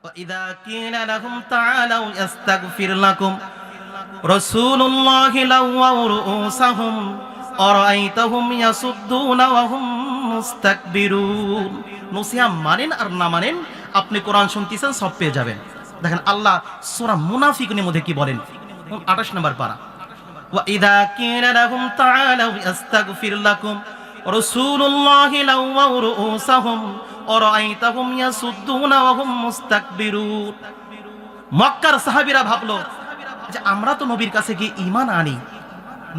وإذا قيل لهم تعالوا يستغفر لكم رسول الله لووا رؤوسهم أرأيتهم يصدون وهم মুস্তাকবিরুন। নসিহা মানেন আর না মানেন, আপনি কোরআন শুনতেছেন সব পেয়ে যাবেন। দেখেন আল্লাহ সূরা মুনাফিকুনের মধ্যে কি বলেন, 28 নম্বর পারা, وإذا قيل لهم تعالوا يستغفر لكم رسول الله لووا رؤوسهم أرأيتهم يصدون وهم মুস্তাকবিরুন। মক্কার সাহাবীরা ভাবলো যে আমরা তো নবীর কাছে গিয়ে ঈমান আনি,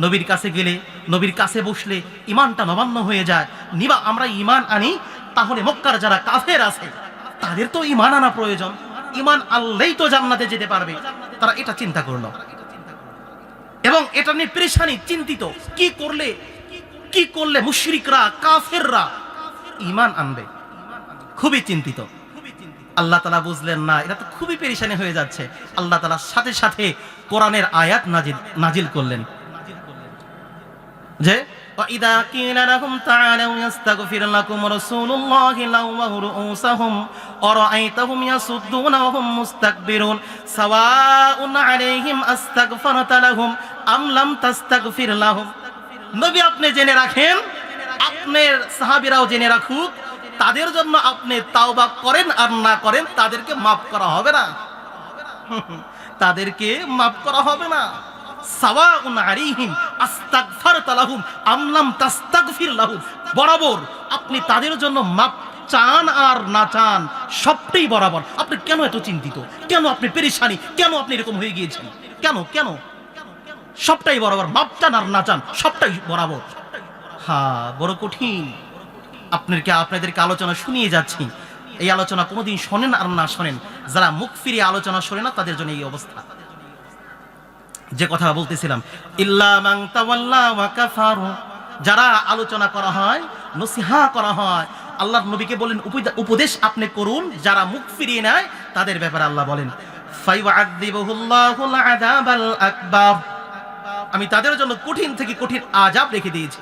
নবীর কাছে গেলে নবীর কাছে বসলে ঈমানটা নবান্ন হয়ে যায়, নিবা আমরা ঈমান আনি, তাহলে মক্কার যারা কাফের আছে তাদের তো ঈমান আনা প্রয়োজন, ঈমান আনলেই তো জান্নাতে যেতে পারবে। তারা এটা চিন্তা করলো এবং এটা নিয়ে পেরেশানি, চিন্তিত কি করলে মুশরিকরা কাফেররা ঈমান আনবে, খুবই চিন্তিত। আল্লাহ তাআলা বুঝলেন না, এটা তো খুবই পেরেশানি হয়ে যাচ্ছে। আল্লাহ তাআলা সাথে সাথে কোরআনের আয়াত নাজিল করলেন যে وَإِذَا قِيلَ لَهُمْ تَعَالَوْا يَسْتَغْفِرْ لَكُمْ رَسُولُ اللَّهِ لَوَّوْا رُؤُوسَهُمْ أَرَأَيْتَهُمْ يَصُدُّونَ وَهُمْ مُسْتَكْبِرُونَ سَوَاءٌ عَلَيْهِمْ أَسْتَغْفَرْتَ لَهُمْ أَمْ لَمْ تَسْتَغْفِرْ لَهُمْ। নবী আপনি জেনে রাখেন, আপনার সাহাবীরাও জেনে রাখুক, তাদের জন্য আপনি তাওবা করেন আর না করেন তাদেরকে মাফ করা হবে না, তাদেরকে মাফ করা হবে না। সাওয়াউন আলাইহিম আস্তাগফারতা লাহুম আম লাম তাস্তাগফির লাহুম, বরাবর আপনি তাদের জন্য মাফ চান আর না চান সবটাই বরাবর। আপনি কেন এত চিন্তিত, কেন আপনি পেরেশানি, কেন আপনি এরকম হয়ে গিয়েছেন, কেন সবটাই বরাবর, মাফ চান আর না চান সবটাই বরাবর। হ্যাঁ, বড় কঠিন। আপনাদেরকে আলোচনা শুনিয়ে যাচ্ছি, এই আলোচনা কোনোদিন শোনেন আর না শোনেন, যারা মুখ ফিরিয়ে আলোচনা শোনে না তাদের জন্য এই অবস্থা। যে কথা বলতেছিলাম, ইল্লা মান তাওয়াল্লা ওয়া কাফারু, যারা আলোচনা করা হয়, নসিহা করা হয়, আল্লাহর নবীকে বলেন উপদেশ আপনি করুন, যারা মুখ ফিরিয়ে নেয় তাদের ব্যাপারে আল্লাহ বলেন ফায়ুআযিবুহুল্লাহুল আযাবাল আকবার, আমি তাদের জন্য কঠিন থেকে কঠিন আযাব রেখে দিয়েছি।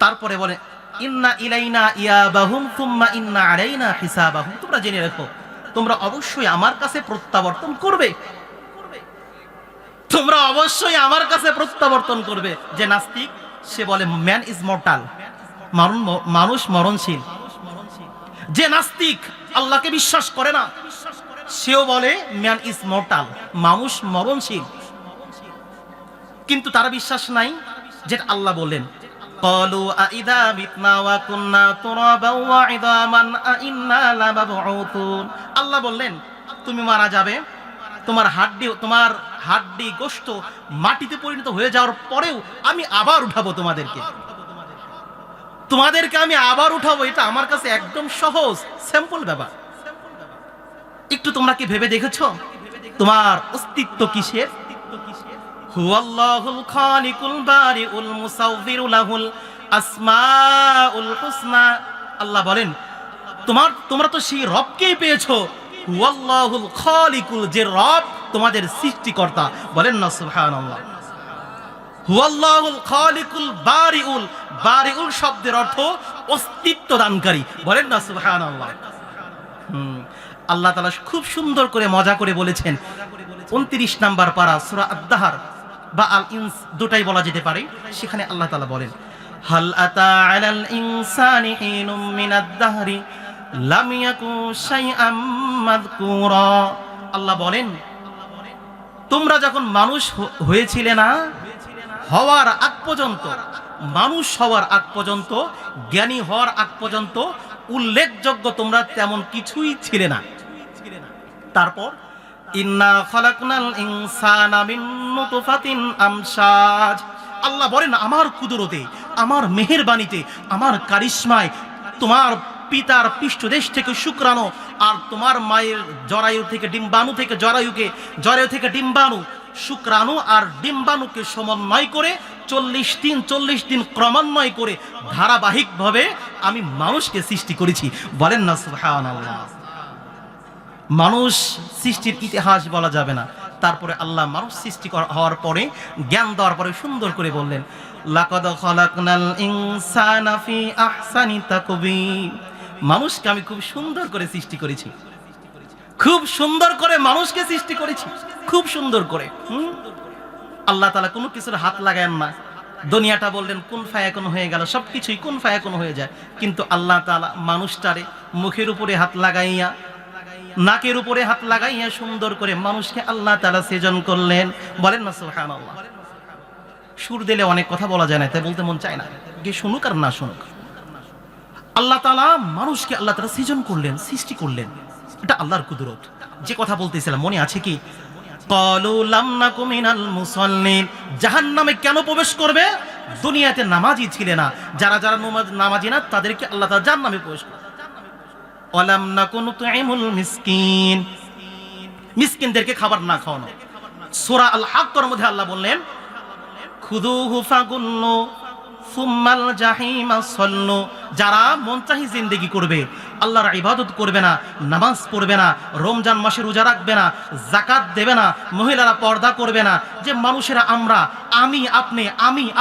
তারপরে বলে ইন্না ইলাইনা ইয়াবাহুম সুম্মা ইন্না আলাইনা হিসাবাহুম, তোমরা জেনে রাখো তোমরা অবশ্যই আমার কাছে প্রত্যাবর্তন করবে, তোমরা অবশ্যই আমার কাছে প্রত্যাবর্তন করবে। যে নাস্তিক সে বলে ম্যান ইজ মর্টাল, মানুষ মরণশীল। যে নাস্তিক আল্লাহকে বিশ্বাস করে না সেও বলে ম্যান ইজ মর্টাল, মানুষ মরণশীল। কিন্তু তারা বিশ্বাস নাই যেটা আল্লাহ বললেন ক্বালু আইযা মিতনা ওয়া কুননা তুরাবা ওয়া ইদামান আইন্না লামাবউতুন। আল্লাহ বললেন তুমি মারা যাবে, তোমার হাড্ডি গোশত মাটিতে পরিণত হয়ে যাওয়ার পরেও আমি আবার উঠাবো তোমাদেরকে আমি আবার উঠাবো। এটা আমার কাছে একদম সহজ সিম্পল ব্যাপার। একটু তোমরা কি ভেবে দেখেছো তোমার অস্তিত্ব কিসের? হুয়াল্লাহুল খালিকুল বারিউল মুসাউফিরু লাহুল আসমাউল হুসনা। আল্লাহ বলেন তোমরা তো সেই রবকেই পেয়েছো, হুয়াল্লাহুল খালিকুল, যে রব তোমাদের সৃষ্টিকর্তা। বলেন না সুবহানাল্লাহ। হুয়াল্লাহুল খালিকুল বারিউল, বারিউল শব্দের অর্থ অস্তিত্ব দানকারী। বলেন না সুবহানাল্লাহ। আল্লাহ তাআলা খুব সুন্দর করে মজা করে বলেছেন 29 নাম্বার পারা সূরা আদ-দাহর বা আল ইনস দুটাই বলা যেতে পারে। সেখানে আল্লাহ তাআলা বলেন হাল আতা আলাল ইনসানি হিনুম মিনাদ দাহরি লাম ইয়াকু শাইআম মাযকুরা। আল্লাহ বলেন তোমরা যখন মানুষ হয়েছিলে না, হওয়ার আগ পর্যন্ত, মানুষ হওয়ার আগ পর্যন্ত, জ্ঞানী হওয়ার আগ পর্যন্ত উল্লেখযোগ্য তোমরা তেমন কিছুই ছিলে না। তারপর ইন্না খালাকনাল ইনসানা মিন নুতফাতিন আমশাজ। আল্লাহ বলেন আমার কুদরতে, আমার মেহেরবানিতে, আমার কারিশমায় তোমার পিতার পৃষ্ঠদেশ থেকে শুক্রাণু আর তোমার মায়ের জরায়ু থেকে ডিম্বাণু থেকে জরায়ু থেকে ডিম্বাণু, শুক্রাণু আর ডিম্বাণুকে সমন্বয় করে 40 দিন ক্রমান্বয় করে ধারাবাহিকভাবে আমি মানুষকে সৃষ্টি করেছি। বলেন না সুবহানাল্লাহ। মানুষ সৃষ্টির ইতিহাস বলা যাবে না। তারপরে আল্লাহ মানুষ সৃষ্টি হওয়ার পরে, জ্ঞান দেওয়ার পরে সুন্দর করে বললেন লাকাদ খালাকনাল ইনসানা ফি আহসানি তাকবীম মানুষকে আমি খুব সুন্দর করে সৃষ্টি করেছি, খুব সুন্দর করে মানুষকে সৃষ্টি করেছি, খুব সুন্দর করে। আল্লাহ তাআলা কোনো কিছুর হাত লাগায়েন না। দুনিয়াটা বললেন কুন ফায়াকুন হয়ে গেল, সবকিছুই কুন ফায়াকুন হয়ে যায়। কিন্তু আল্লাহ তাআলা মানুষটারে মুখের উপরে হাত লাগাইয়া, নাকের উপরে হাত লাগাইয়া সুন্দর করে মানুষকে আল্লাহ তাআলা সৃজন করলেন। বলেন না সুবহানাল্লাহ। সুর দিলে অনেক কথা বলা যায় না, তাই বলতে মন চায় না, কে শুনুক আর না শুনুক। আল্লাহ তাআলা মানুষকে আল্লাহ তাআলা সৃজন করলেন, সৃষ্টি করলেন। এটা আল্লাহর কুদরত। যে কথা বলতেছিলাম মনে আছে কি? ক্বালু লাম নাকু মিনাল মুসাল্লিন। জাহান্নামে কেন প্রবেশ করবে? দুনিয়াতে নামাজি ছিলে না। যারা যারা নামাজি না তাদেরকে আল্লাহ তাআলা জাহান্নামে প্রবেশ করবে। ওয়ালাম নাকু নুতঈমুল মিসকিন, মিসকিনদেরকে খাবার না খাওয়ানো। সূরা আল হাক্কের মধ্যে আল্লাহ বললেন খুযুহু ফাগুল্লু সুম্মাল জাহিমা সাল্লু। যারা মনচাহি জিন্দেগি করবে, আল্লাহর ইবাদত করবে না, নামাজ পড়বে না, রমজান মাসে রোজা রাখবে না, যাকাত দেবে না, মহিলারা পর্দা করবে না, যে মানুষেরা আমরা আমি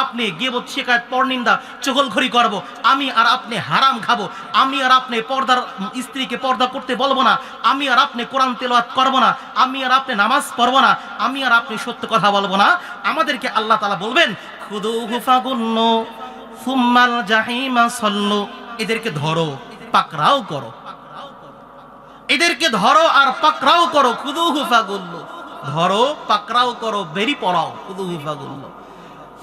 আপনি গীবত শিকায়ত পরনিন্দা চগলখড়ি করব, আমি আর আপনি হারাম খাবো, আমি আর আপনি পর্দার স্ত্রীকে পর্দা করতে বলবো না, আমি আর আপনি কোরআন তেলাওয়াত করব না, আমি আর আপনি নামাজ পড়বো না, আমি আর আপনি সত্য কথা বলবো না। আমাদেরকে আল্লাহ তাআলা বলবেন খুযুহু ফাগুল্লু সুম্মাল জাহিমা সাল্লু। এদেরকে ধরো, পাকড়াও করো, এদেরকে ধরো আর পাকড়াও করো। খুযুহু ফাগুল্লু, ধরো পাকড়াও করো, বেরি পড়াও। খুযুহু ফাগুল্লু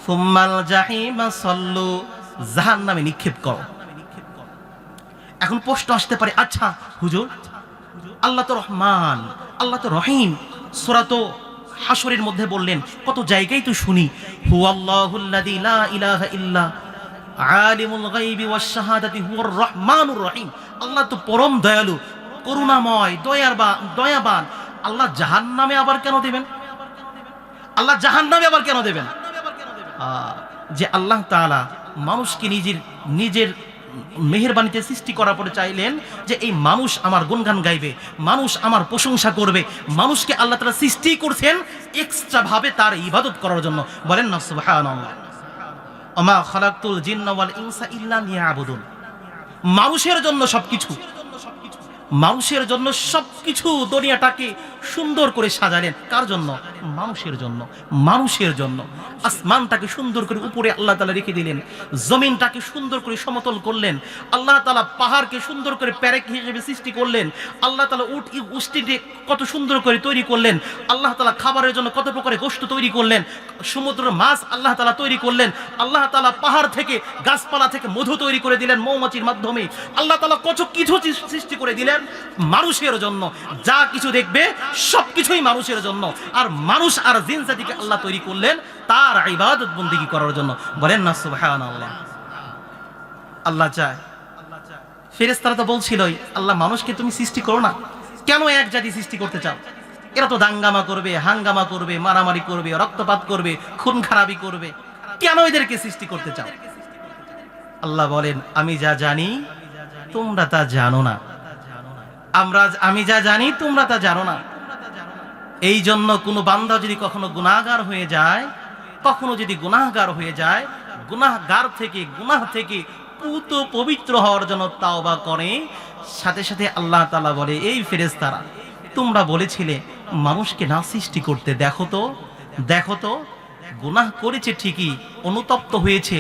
সুম্মাল জাহিমা সাল্লু, জাহান্নামে নিক্ষেপ করো। এখন প্রশ্ন আসতে পারে, আচ্ছা হুজুর, আল্লাহ তো রহমান, আল্লাহ তো রহিম, সূরা তো হাশরের মধ্যে বললেন, কত জায়গায় তো শুনি হুয়াল্লাহুল্লাযী লা ইলাহা ইল্লা আলিমুল গায়বি ওয়াশ শাহাদাতি হুয়ার রহমানুর রহিম। আল্লাহ তো পরম দয়ালু, করুণাময়, দয়াবান। আল্লাহ জাহান্নামে আবার কেন দেবেন? আল্লাহ জাহান্নামে আবার কেন দেবেন? যে আল্লাহ তাআলা মানুষকে নিজের মেহেরবানিতে সৃষ্টি করার পরে চাইলেন যে এই মানুষ আমার গুণগান গাইবে, মানুষ আমার প্রশংসা করবে। মানুষকে আল্লাহ তাআলা সৃষ্টি করছেন এক্সট্রা ভাবে তার ইবাদত করার জন্য। বলেন না সুবহানাল্লাহ। ওমা খালাকতুল জিন্না ওয়াল ইনসা ইল্লা লিয়াবুদুন। মানুষের জন্য সবকিছু, মানুষের জন্য সবকিছু দুনিয়াটাকে সুন্দর করে সাজালেন। কার জন্য? মানুষের জন্য, মানুষের জন্য। আসমানটাকে সুন্দর করে উপরে আল্লাহ তাআলা রেখে দিলেন, জমিনটাকে সুন্দর করে সমতল করলেন, আল্লাহ তাআলা পাহাড়কে সুন্দর করে প্যারেক হিসেবে সৃষ্টি করলেন, আল্লাহ তাআলা উষ্টিকে কত সুন্দর করে তৈরি করলেন, আল্লাহ তাআলা খাবারের জন্য কত প্রকারের গোশত তৈরি করলেন, সমুদ্র মাছ আল্লাহ তাআলা তৈরি করলেন, আল্লাহ তাআলা পাহাড় থেকে গাছপালা থেকে মধু তৈরি করে দিলেন মৌমাছির মাধ্যমে, আল্লাহ তাআলা কত কিছু সৃষ্টি করে দিলেন মানুষের জন্য। যা কিছু দেখবে সবকিছুই মানুষের জন্য। আর মানুষ আর জিন জাতিকে আল্লাহ তৈরি করলেন তার ইবাদত বন্দেগী করার জন্য। বলেন না সুবহানাল্লাহ। আল্লাহ চায়, ফেরেশতারা তো বলছিলই আল্লাহ মানুষকে তুমি সৃষ্টি করো না, কেন এক জাতি সৃষ্টি করতে চাও? এরা তো দাঙ্গামা করবে, হাঙ্গামা করবে, মারামারি করবে, রক্তপাত করবে, খুন খারাপি করবে, কেন এদেরকে সৃষ্টি করতে চাও? আল্লাহ বলেন আমি যা জানি তোমরা তা জানো না, আমি যা জানি তোমরা তা জানো না। এই জন্য কোনো বান্দা যদি কখনো গুনাহগার হয়ে যায়, গুনাহ থেকে পুত পবিত্র হওয়ার জন্য তাওবা করে, সাথে সাথে আল্লাহ তাআলা বলে এই ফেরেশতারা তোমরা বলেছিলে মানুষকে না সৃষ্টি করতে, দেখো তো গুনাহ করেছে ঠিকই, অনুতপ্ত হয়েছে,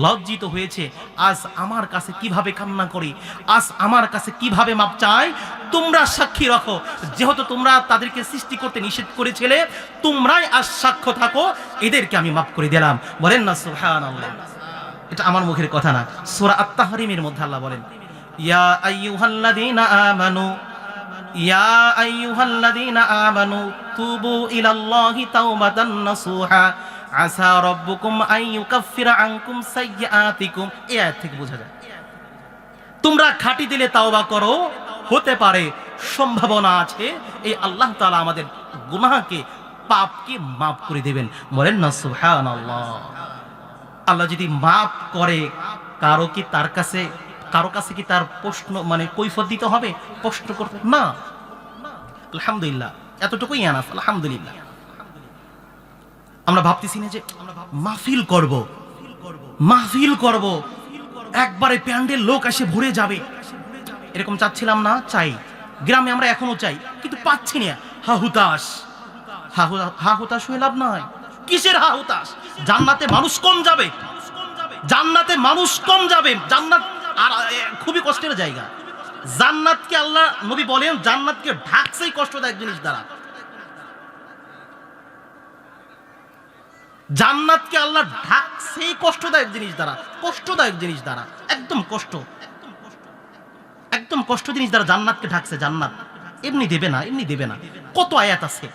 লজ্জিত হয়েছে, আজ আমার কাছে কিভাবে কান্না করি, আজ আমার কাছে কিভাবে মাপ চাই। তোমরা সাক্ষী রাখো, যেহেতু তোমরা তাদেরকে সৃষ্টি করতে নিষেধ করেছিলে, তোমরাই আজ সাক্ষ্য থাকো, এদেরকে আমি মাফ করে দিলাম। বলেন না সুবহানাল্লাহ। এটা আমার মুখের কথা না, সূরা আত-তাহরিমের মধ্যে আল্লাহ বলেন ইয়া আইয়ুহাল্লাযীনা আমানু তুবু ইলাল্লাহি তাওবাতান নাসুহা আসা রাব্বুকুম আন ইউকাফফিরা আনকুম সাইয়্যাতিকুম। এই আয়াত থেকে বোঝা যায় তোমরা খাঁটি দিলে তাওবা করো, হতে পারে সম্ভাবনা আছে এই আল্লাহ তাআলা আমাদের গুনাহকে পাপকে মাফ করে দেবেন। বলেন না সুবহানাল্লাহ। আল্লাহ যদি মাফ করে, কারো কাছে কি তার প্রশ্ন কৈফিয়ত দিতে হবে, প্রশ্ন করতে না? আলহামদুলিল্লাহ, এতটুকুই আনাফ। আলহামদুলিল্লাহ। আমরা ভাবতেছি না যে মাহফিল করব, একবারে প্যান্ডেল লোক এসে ভরে যাবে, এরকম চাচ্ছিলাম না? চাই। গ্রামে আমরা এখনো চাই, কিন্তু পাচ্ছি না। হাহুতাশ, হাহুতাশ হয়ে লাভ নাই। কিসের হাহুতাশ? জান্নাতে মানুষ কম যাবে, জান্নাতে মানুষ কম যাবে। জান্নাত আর খুবই কষ্টের জায়গা। জান্নাতকে আল্লাহ নবী বলেন, জান্নাতকে ঢাকছেই কষ্টদায়ক জিনিস দ্বারা। জান্নাতকে আল্লাহ ঢাকছেই কষ্টদায়ক জিনিস দ্বারা, কষ্টদায়ক জিনিস দ্বারা, একদম কষ্ট, একদম কষ্ট জিনিস দ্বারা জান্নাতকে ঢাকছে। জান্নাত এমনি দেবে না, এমনি দেবে না। কত আয়াত আছে,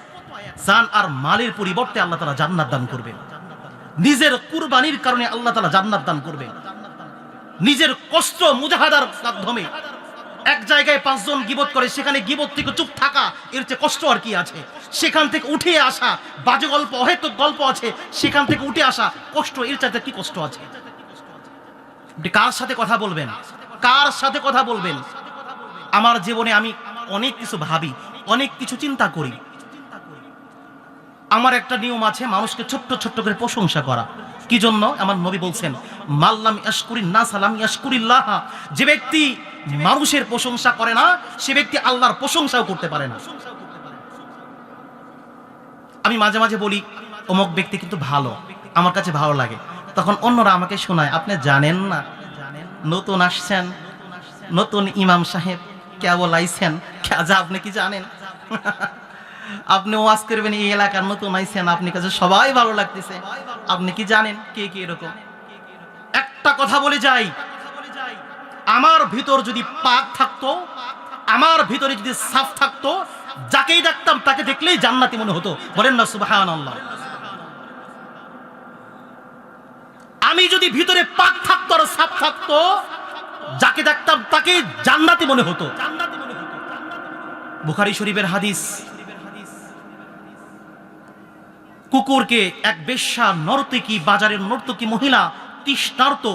জান আর মালের পরিবর্তে আল্লাহ তাআলা জান্নাত দান করবেন। নিজের কুরবানির কারণে আল্লাহ তাআলা জান্নাত দান করবেন। নিজের কষ্ট মুজাহাদার মাধ্যমে এক জায়গায় 5 জন গীবত করে, সেখানে গীবত থেকে চুপ থাকা, এর চেয়ে কষ্ট আর কি আছে? সেখান থেকে উঠে আসা, বাজে গল্প, অহেতুক গল্প আছে, সেখান থেকে উঠে আসা কষ্ট, এর চাইতে কি কষ্ট আছে? আপনি কার সাথে কথা বলবেন? কার সাথে কথা বলবেন? আমার জীবনে আমি অনেক কিছু ভাবি, অনেক কিছু চিন্তা করি। আমার একটা নিয়ম আছে, মানুষকে ছোট্ট ছোট্ট করে প্রশংসা করা। কি জন্য? আমার নবী বলছেন, মাল্লাম ইয়াশকুরিন নাস লাম ইয়াশকুরিল্লাহ। যে ব্যক্তি মানুষের প্রশংসা করে না, সে ব্যক্তি আল্লাহর প্রশংসাও করতে পারে না। আমি মাঝে মাঝে বলি, অমুক ব্যক্তি কিন্তু ভালো, আমার কাছে ভালো লাগে। তখন অন্যরা আমাকে শোনায়, আপনি জানেন না, নতুন আসছেন, নতুন ইমাম সাহেব কেবল আইছেন, যা আপনি কি জানেন? আপনি ওয়াজ করবেন, এই এলাকার নতুন আইছেন, আপনি কাছে সবাই ভালো লাগতেছে, আপনি কি জানেন? কে কি এরকম? একটা কথা বলে যাই, আমার ভিতর যদি পাক থাকতো, আমার ভিতরে যদি সাফ থাকতো, যাকেই দেখতাম তাকে দেখলেই জান্নাতি মনে হতো। বলেন না সুবহানাল্লাহ। আমি যদি ভিতরে পাক থাকতো আর সাফ থাকতো, যাকে দেখতাম তাকে জান্নাতি মনে হতো। বুখারী শরীফের হাদিস, কুকুরকে এক বেশ্যা নর্তকী, বাজারের নর্তকী মহিলা, তৃষ্ণার্ত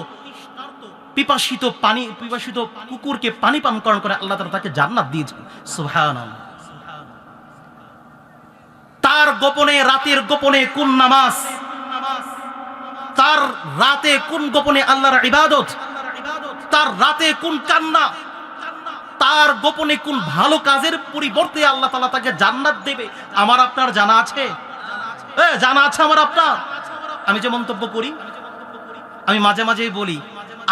পিপাসিত কুকুরকে পানি পান করার করে আল্লাহ তাআলা তাকে জান্নাত দিয়েছেন। সুবহানাল্লাহ। তার গোপনে, রাতের গোপনে কোন নামাজ, তার রাতে কোন গোপনে আল্লাহর ইবাদত, তার রাতে কোন কান্না, তার গোপনে কোন ভালো কাজের পরিবর্তে আল্লাহ তাআলা তাকে জান্নাত দেবে, আমার আপনার জানা আছে? জানা আছে আমার আপনার? আমি যে মন্তব্য করি, আমি মাঝে মাঝেই বলি,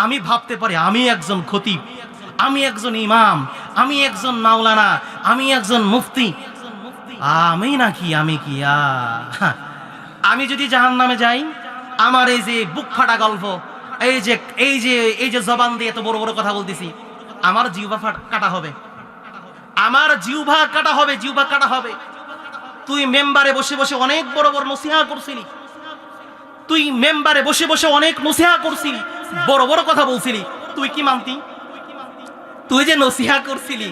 আমি ভাবতে পারি আমি একজন খতিব, আমি একজন ইমাম, আমি একজন মাওলানা, আমি একজন মুফতি, আমি নাকি, আমি কি? আমি যদি জাহান্নামে যাই, আমার এই যে বুক ফাটা গল্প, এই যে জবান দিয়ে এত বড় বড় কথা বলতেছি, আমার জিহ্বা কাটা হবে, আমার জিহ্বা কাটা হবে, জিহ্বা কাটা হবে। তুই মেম্বারে বসে বসে অনেক বড় বড় নসিহা করছিলি, তুই মেম্বারে বসে বসে অনেক নসিহা করছিলি, বড় বড় কথা বলছিলি, তুই কি মানতি? তুই যে নসিহা করছিলি,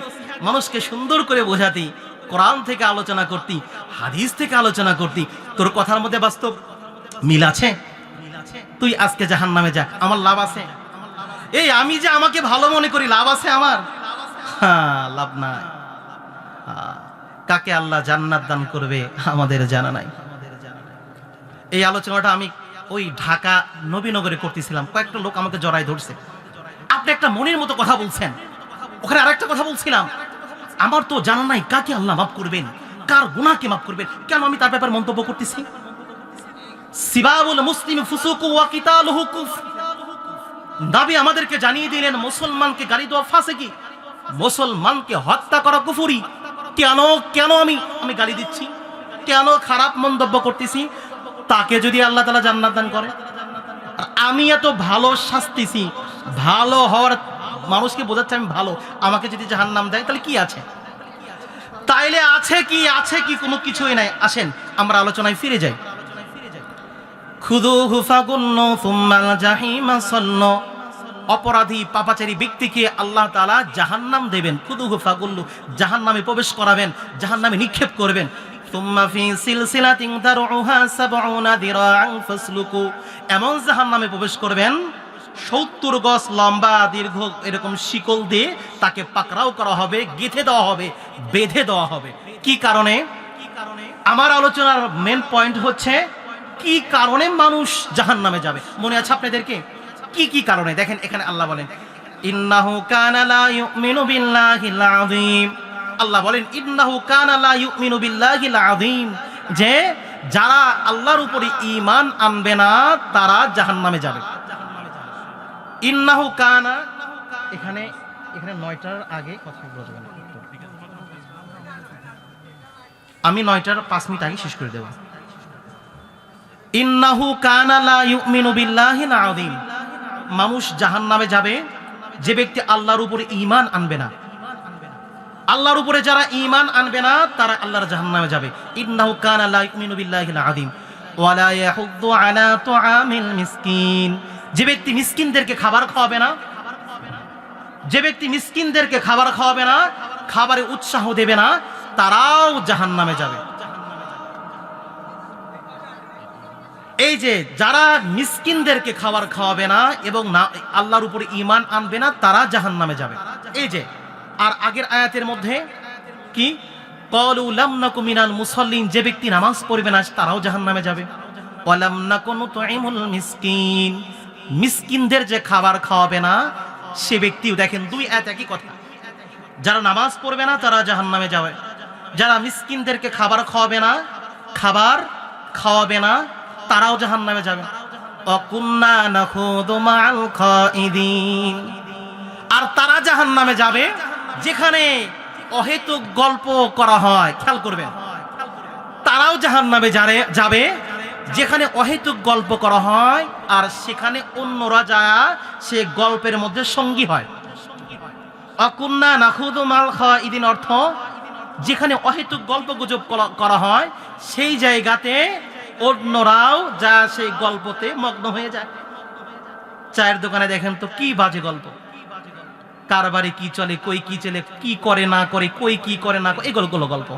মানুষকে সুন্দর করে বোঝাতি, কোরআন থেকে আলোচনা করতি, হাদিস থেকে আলোচনা করতি, তোর কথার মধ্যে বাস্তব মিল আছে? তুই আজকে জাহান্নামে যা, আমার লাভ আছে? এই আমি যে আমাকে ভালো মনে করি, লাভ আছে আমার? লাভ নাই। কাকে আল্লাহ জান্নাত দান করবে আমাদের জানা নাই। এই আলোচনাটা আমি ওই ঢাকা নবীনগরে করতেছিলাম, কয়েকটা লোক আমাকে জড়াই ধরছে, আপনি একটা মনের মতো কথা বলছেন, ওখানে আরেকটা কথা বলছিলাম, আমার তো জানা নাই কাকে আল্লাহ মাফ করবেন, কার গুনাহকে মাফ করবেন, কেন আমি তার ব্যাপারে মন্তব্য করতেছি? সিবাবুল মুসলিম ফুসুকু ওয়া কিতালুহু কুফর। নবী আমাদেরকে জানিয়ে দিলেন, মুসলমানকে গালি দেওয়া ফাসিকি, মুসলমানকে হত্যা করা কুফরি। কেন কেন আমি গালি দিচ্ছি, কেন খারাপ মন্তব্য করতেছি? তাকে যদি আল্লাহ তাআলা জান্নাত দান করে, আমি এত ভালো শাস্তিছি, ভালো হওয়ার মানুষকে বোঝাচ্ছে আমি ভালো, আমাকে যদি জাহান্নাম দেয় তাহলে কি আছে? তাইলে আছে কি? আছে কি? কোনো কিছুই নাই। আসেন আমরা আলোচনায় ফিরে যাই। খুযুহু ফাগুল্লু সুম্মাল জাহিমা সাল্লু। অপরাধী পাপাচারী ব্যক্তিকে আল্লাহ তাআলা জাহান্নাম দেবেন, খুযুহু ফাগুল্লু, জাহান্নামে প্রবেশ করাবেন, জাহান্নামে নিক্ষেপ করবেন। সুম্মা ফি সিলসিলাতিন দারউহা ৭০ যিরাআন ফাসলুকু। এমন জাহান্নামে প্রবেশ করবেন ৭০ গজ লম্বা দীর্ঘ এরকম শিকল দিয়ে তাকে পাকড়াও করা হবে, গেঁথে দেওয়া হবে, বেঁধে দেওয়া হবে। কি কারণে? আমার আলোচনার মেন পয়েন্ট হচ্ছে কি কারণে মানুষ জাহান্নামে যাবে। মনে আছে আপনাদেরকে? কি কি কারণে? দেখেন এখানে আল্লাহ বলেন, ইন্নাহু কানা লা ইউমিনু বিল্লাহিল আযীম। আল্লাহ বলেন ইন্নাহু কানা লা ইউমিনু বিল্লাহিল আযীম, যে যারা আল্লাহর উপরে ঈমান আনবে না তারা জাহান্নামে যাবে। ইন্নাহু কানা, এখানে 9টার আগে কথা বলবেন, আমি 9টার 5 মিনিট আগে শেষ করে দেব। ইন্নাহু কানা লা ইউমিনু বিল্লাহিল আযীম, মানুষ জাহান্নামে যাবে যে ব্যক্তি আল্লাহর উপরে ঈমান আনবে না। আল্লাহর উপরে যারা ঈমান আনবে না তারা আল্লাহর জাহান্নামে যাবে। ইন্নাহু কানা লা ইউমিনু বিল্লাহিল আযীম ওয়া লা ইয়াহুদ্দু আলা তুআমিল মিসকিন, যে ব্যক্তি মিসকিনদেরকে খাবার খাওয়াবে না, যে ব্যক্তি মিসকিনদেরকে খাবার খাওয়াবে না, খাবারে উৎসাহ দেবে না, তারাও জাহান্নামে যাবে। এই যে যারা মিসকিনদেরকে খাবার খাওয়াবে না এবং না আল্লাহর উপরে ঈমান আনবে না তারা জাহান্নামে যাবে। এই যে, আর আগের আয়াতের মধ্যে কি ক্বালু লাম নাকু মিনাল মুসাল্লিন, যে ব্যক্তি নামাজ পড়বে না তারাও জাহান্নামে যাবে। ওয়া লাম নাকু নুতঈমুল মিসকিন, মিসকিনদের যে খাবার খাওয়াবে না সে ব্যক্তিও, দেখেন 2 আয়াত একই কথা, যারা নামাজ পড়বে না তারা জাহান্নামে যাবে, যারা মিসকিনদেরকে খাবার খাওয়াবে না তারাও জাহান্নামে যাবে। ওয়াকুন্না নাখুদু মাআল খাইদিন, আর তারা জাহান্নামে যাবে যেখানে অহেতুক গল্প করা হয়। খেয়াল করবেন, তারাও জাহান্নামে যাবে যেখানে অহেতুক গল্প করা হয় আর সেখানে অন্যরা যায় সে গল্পের মধ্যে সঙ্গী হয়। ওয়াকুন্না নাখুদু মাআল খাইদিন অর্থ যেখানে অহেতুক গল্পগুজব করা হয় সেই জায়গাতে অন্যরাও যা সেই গল্পতে মগ্ন হয়ে যায়। চায়ের দোকানে দেখেন তো কি বাজে গল্প, কার বাড়ি কি চলে, কই কি চলে, কি করে না করে, কই কি করে না করে, এগুলো গল্প।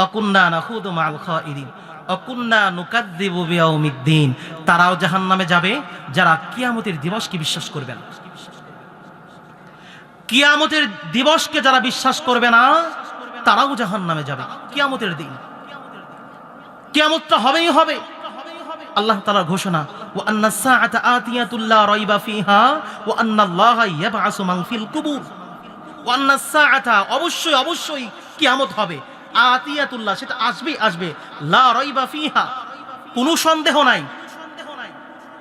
অকুন্না নাখুদু মাআল খাইদিন অকুন্না নুকাদ্দিবু বিয়াউমিদ্দিন, তারাও জাহান্নামে যাবে যারা কিয়ামতের দিবসকে বিশ্বাস করবে না। কিয়ামতের দিবসকে যারা বিশ্বাস করবে না তারাও জাহান্নামে যাবে। কিয়ামতের দিন, কিয়ামতটা হবেই হবে। আল্লাহ তাআলার ঘোষণা, ওয়া আন্নাস সাআতা আতিয়াতুল লা রাইবা ফিহা ওয়া আন্নাল্লাহা ইয়াবআসু মান ফিল কুবুর। ওয়া আন্নাস সাআতা, অবশ্যই কিয়ামত হবে, আতিয়াতুল্লাহ, সেটা আসবে, লা রাইবা ফিহা, কোনো সন্দেহ নাই।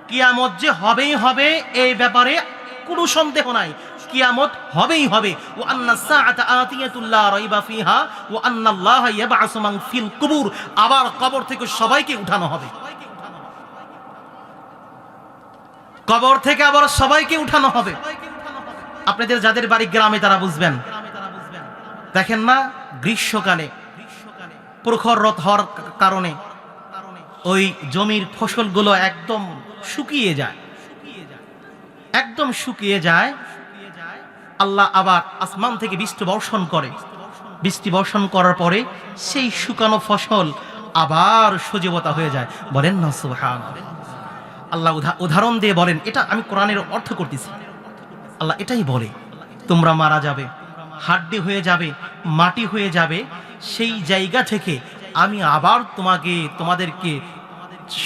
কিয়ামত যে হবেই হবে এই ব্যাপারে কোনো সন্দেহ নাই, কিয়ামত হবেই হবে। ওয়া আন্নাস সাআতা আতিয়াতুল লা রাইবা ফিহা ওয়া আন্নাল্লাহা ইয়াবআসু মান ফিল কুবুর, আবার কবর থেকে সবাইকে উঠানো হবে। কবর থেকে আবার সবাইকে উঠানো হবে। আপনাদের যাদের বাড়ি গ্রামে তারা বুঝবেন। দেখেন না, গ্রীষ্মকালে প্রখর রোদ হওয়ার কারণে ওই জমির ফসলগুলো একদম শুকিয়ে যায়। আল্লাহ আবার আসমান থেকে বৃষ্টি বর্ষণ করার পরে সেই শুকানো ফসল আবার সজীবতা হয়ে যায়। বলেন না সুবহানাল্লাহ। আল্লাহ উদাহরণ দিয়ে বলেন, এটা আমি কোরআনের অর্থ করতেছি, আল্লাহ এটাই বলে, তোমরা মারা যাবে, হাড্ডি হয়ে যাবে, মাটি হয়ে যাবে, সেই জায়গা থেকে আমি আবার তোমাদেরকে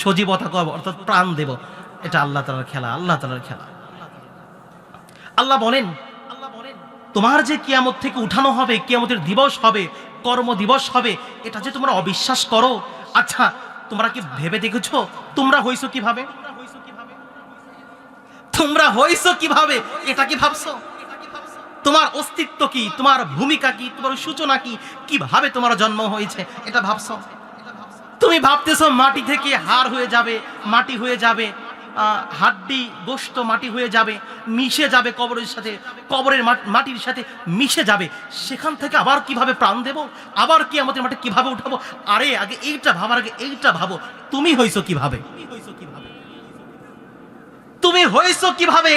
সজীবতা করব, অর্থাৎ প্রাণ দেব। এটা আল্লাহ তাআলার খেলা। আল্লাহ বলেন, তোমার যে কিয়ামত থেকে উঠানো হবে, কিয়ামতের দিবস হবে, কর্ম দিবস হবে, এটা যে তোমরা অবিশ্বাস করো। আচ্ছা, তোমরা কি ভেবে দেখেছো তোমরা হইছো কিভাবে? এটা কি ভাবছো? তোমার অস্তিত্ব কি, তোমার ভূমিকা কি, তোমার সূচনা কি, কিভাবে তোমার জন্ম হয়েছে এটা ভাবছো? তুমি ভাবতেছো মাটি থেকে হাড় হয়ে যাবে, মাটি হয়ে যাবে, হাড্ডি গোশত মাটি হয়ে যাবে, মিশে যাবে কবরের সাথে, কবরের মাটির সাথে মিশে যাবে, সেখান থেকে আবার কিভাবে প্রাণ দেব, আবার কিয়ামতের মাঠে কিভাবে উঠাবো। আরে আগে এইটা ভাবার আগে এইটা ভাবো, তুমি হইছো কিভাবে,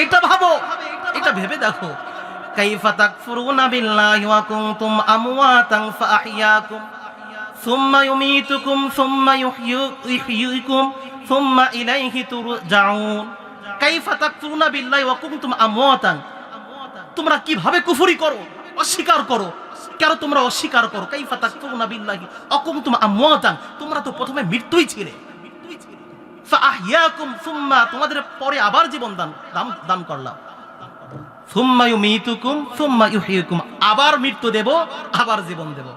এটা ভাবো, এটা ভেবে দেখো। কাইফা তাকফুরুনা বিল্লাহি ওয়া কুনতুম আমওয়াতান ফাআহইয়াকুম সুম্মা ইউমীতুকুম সুম্মা ইউহয়িকুম সুম্মা ইলাইহি তুরজাউন। কাইফা তাকফুরুনা বিল্লাহি ওয়া কুনতুম আমওয়াতান, তোমরা কিভাবে কুফরি করো, অস্বীকার করো। কেন তোমরা অস্বীকার করো? কাইফা তাকফুরুনা বিল্লাহি ওয়া কুনতুম আমওয়াতান, তোমরা তো প্রথমে মৃত্যুই ছিলে। ফাআহইয়াকুম সুম্মা, তোমাদের পরে আবার জীবন দান করলাম। সুম্মা ইউমীতুকুম সুম্মা ইউহয়িকুম, আবার মৃত্যু দেব, আবার জীবন দেব।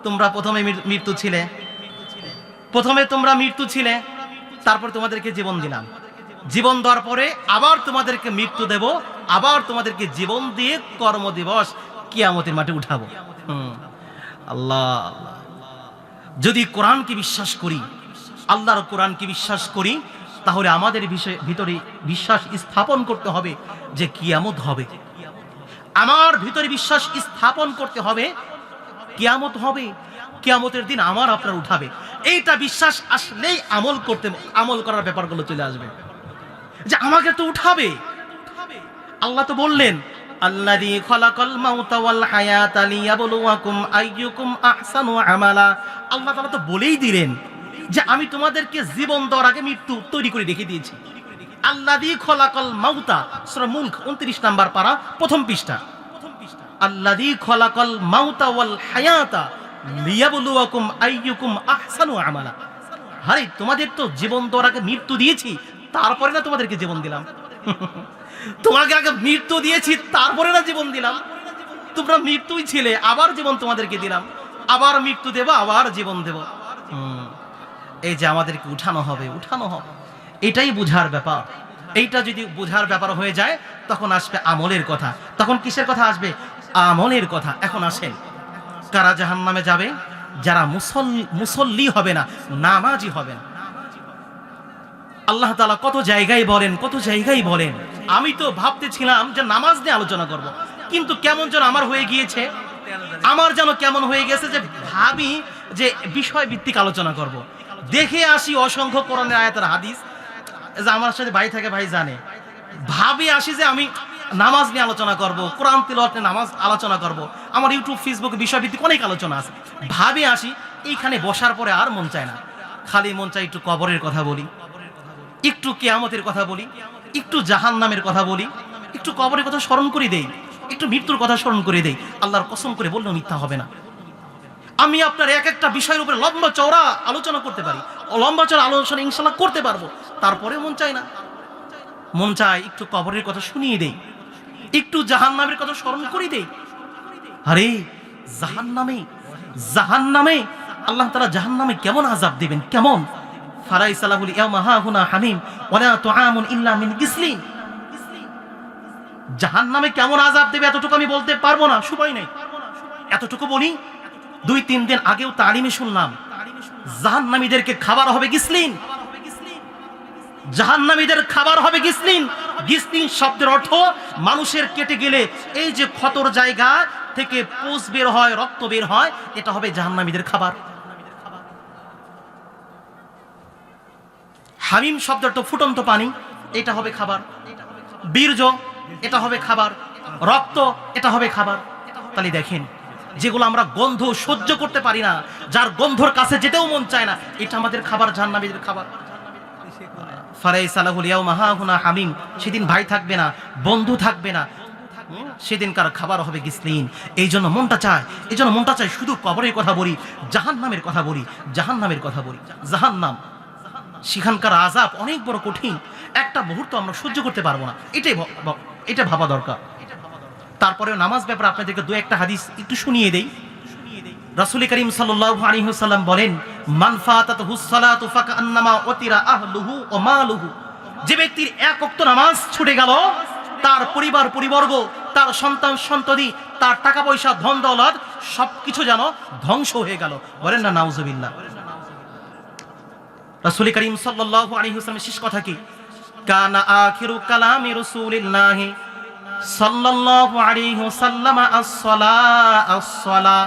তোমরা প্রথমে মৃত্যু ছিলে, তারপর তোমাদেরকে জীবন দিলাম, জীবন দেওয়ার পরে আবার তোমাদেরকে মৃত্যু দেব, আবার তোমাদেরকে জীবন দিয়ে কর্মদিবস কিয়ামতের মাঠে উঠাবো। আল্লাহ, যদি কোরআনকে বিশ্বাস করি, আল্লাহর কোরআনকে বিশ্বাস করি, তাহলে আমাদের ভিতরে বিশ্বাস স্থাপন করতে হবে যে কিয়ামত হবে। আমার ভিতরে বিশ্বাস স্থাপন করতে হবে কিয়ামত হবে, কিয়ামতের দিন আমার আপনার উঠাবে। এইটা বিশ্বাস আসলেই আমল করার ব্যাপারগুলো চলে আসবে, যে আমাকে তো উঠাবে। আল্লাহ তো বললেন, আল্লাযী খালাকাল মাউতা ওয়াল হায়াতা লিয়াবলুয়াকুম আইয়ুকুম আহসানু আমালা। আল্লাহ তাআলা তো বলেই দিলেন যে আমি তোমাদেরকে জীবন দেওয়ার আগে মৃত্যু তৈরি করে রেখে দিয়েছি। আল্লাযী খালাকাল মাউতা, সূরা মুলক 29 নাম্বার পারা, প্রথম পৃষ্ঠা। আল্লাযী খালাকাল মাউতা ওয়াল হায়াতা লিয়াবলুয়াকুম আইয়ুকুম আহসানু আমালা। আরে তোমাদের তো জীবন দেওয়ার আগে মৃত্যু দিয়েছি, তারপরে না তোমাদেরকে জীবন দিলাম। তোমাকে আগে মৃত্যু দিয়েছি, তারপরে না জীবন দিলাম। তোমরা মৃত্যুই ছিলে, আবার জীবন তোমাদেরকে দিলাম, আবার মৃত্যু দেব, আবার জীবন দেব। এই যে আমাদেরকে উঠানো হবে, এটাই বুঝার ব্যাপার। এইটা যদি বুঝার ব্যাপার হয়ে যায়, তখন আসবে আমলের কথা। তখন কিসের কথা আসবে? আমলের কথা। এখন আসেন, কারা জাহান্নামে যাবে? যারা মুসল্লি হবে না, নামাজি হবে না। আল্লাহ তাআলা কত জায়গায় বলেন। আমি তো ভাবতেছিলাম যে নামাজ নিয়ে আলোচনা করব, কিন্তু কেমন যেন আমার হয়ে গিয়েছে, যে ভাবি যে বিষয় ভিত্তিক আলোচনা করব। দেখে আসি অসংখ্য কোরআনের আয়াতের হাদিস, যে আমার সাথে ভাই থাকে, ভাই জানে, ভাবি আসি যে আমি নামাজ নিয়ে আলোচনা করব, কোরআন তিলাওয়াত নিয়ে নামাজ আলোচনা করব। আমার ইউটিউব ফেসবুকে বিষয়ভিত্তিক অনেক আলোচনা আছে। ভাবি আসি, এইখানে বসার পরে আর মন চায় না, খালি মন চায় একটু কবরের কথা বলি, একটু কিয়ামতের কথা বলি, একটু জাহান্নামের কথা বলি, একটু কবরের কথা স্মরণ করে দেই, একটু মৃত্যুর কথা স্মরণ করে দেই। আল্লাহর কসম করে বললেও মিথ্যা হবে না। আমি আপনার এক একটা বিষয়ের উপরে লম্বা চওড়া আলোচনা করতে পারি, লম্বা চওড়া আলোচনা ইনশাআল্লাহ করতে পারবো, তারপরে মন চায় না। মন চায় একটু কবরের কথা শুনিয়ে দেই, একটু জাহান্নামের কথা স্মরণ করে দেই। আরে জাহান্নামে আল্লাহ তাআলা জাহান্নামে কেমন আযাব দিবেন, কেমন? ফালাইসা লাহুল ইয়াওমা হাহুনা হামিম ওয়ালা তুআমুন ইল্লা মিন গিসলিন। জাহান্নামে কেমন আযাব দেবে এতটুকু আমি বলতে পারবো না, সময় নেই। এতটুকু বলি, 2-3 দিন আগেও তালিমে শুনলাম, জাহান্নামীদেরকে খাবার হবে গিসলিন। জাহান্নামীদের খাবার হবে গিসলিন। গিসলিন শব্দের অর্থ মানুষের কেটে গেলে এই যে ক্ষতর জায়গা থেকে পোষ বের হয়, রক্ত বের হয়, এটা হবে জাহান্নামীদের খাবার। হামিম শব্দটা ফুটন্ত পানি, এটা হবে খাবার। বীর্য, এটা হবে খাবার। রক্ত, এটা হবে খাবার। তাহলে দেখেন, যেগুলো আমরা গন্ধ সহ্য করতে পারি না, যার গন্ধর কাছে যেতেও মন চায় না, এটা আমাদের খাবার, জাহান্নামীদের খাবার। ফালাইসা লাহুল ইয়াওমা হাহুনা হামিম, সেদিন ভাই থাকবে না, বন্ধু থাকবে না, সেদিনকার খাবার হবে গিসলিন। এই জন্য মনটা চায় শুধু কবরের কথা বলি, জাহান্নামের কথা বলি। জাহান্নাম, সেখানকার আযাব অনেক বড় কঠিন, একটা মুহূর্ত আমরা সহ্য করতে পারবো না। এটা ভাবা দরকার। তারপরেও নামাজ ব্যাপারে আপনাদেরকে 2-1টা হাদিস একটু শুনিয়ে দেই। রাসূল করিম সাল্লাল্লাহু আলাইহি ওয়াসাল্লাম বলেন, মান ফাতাতুহুস সালাতু ফাকান্নামা উতিরা আহলুহু ওয়া মালুহু। যে ব্যক্তির এক ওয়াক্ত নামাজ ছুটে গেল, তার পরিবার পরিবর্গ, তার সন্তান সন্ততি, তার টাকা পয়সা, ধন দৌলত সবকিছু যেন ধ্বংস হয়ে গেল। বলেন না নাউজুবিল্লাহ। রাসূল করিম সাল্লাল্লাহু আলাইহি ওয়াসাল্লামের শেষ কথা কি? কানা আখিরু কালামি রাসূলিল্লাহি সাল্লাল্লাহু আলাইহি ওয়াসাল্লাম as-salah।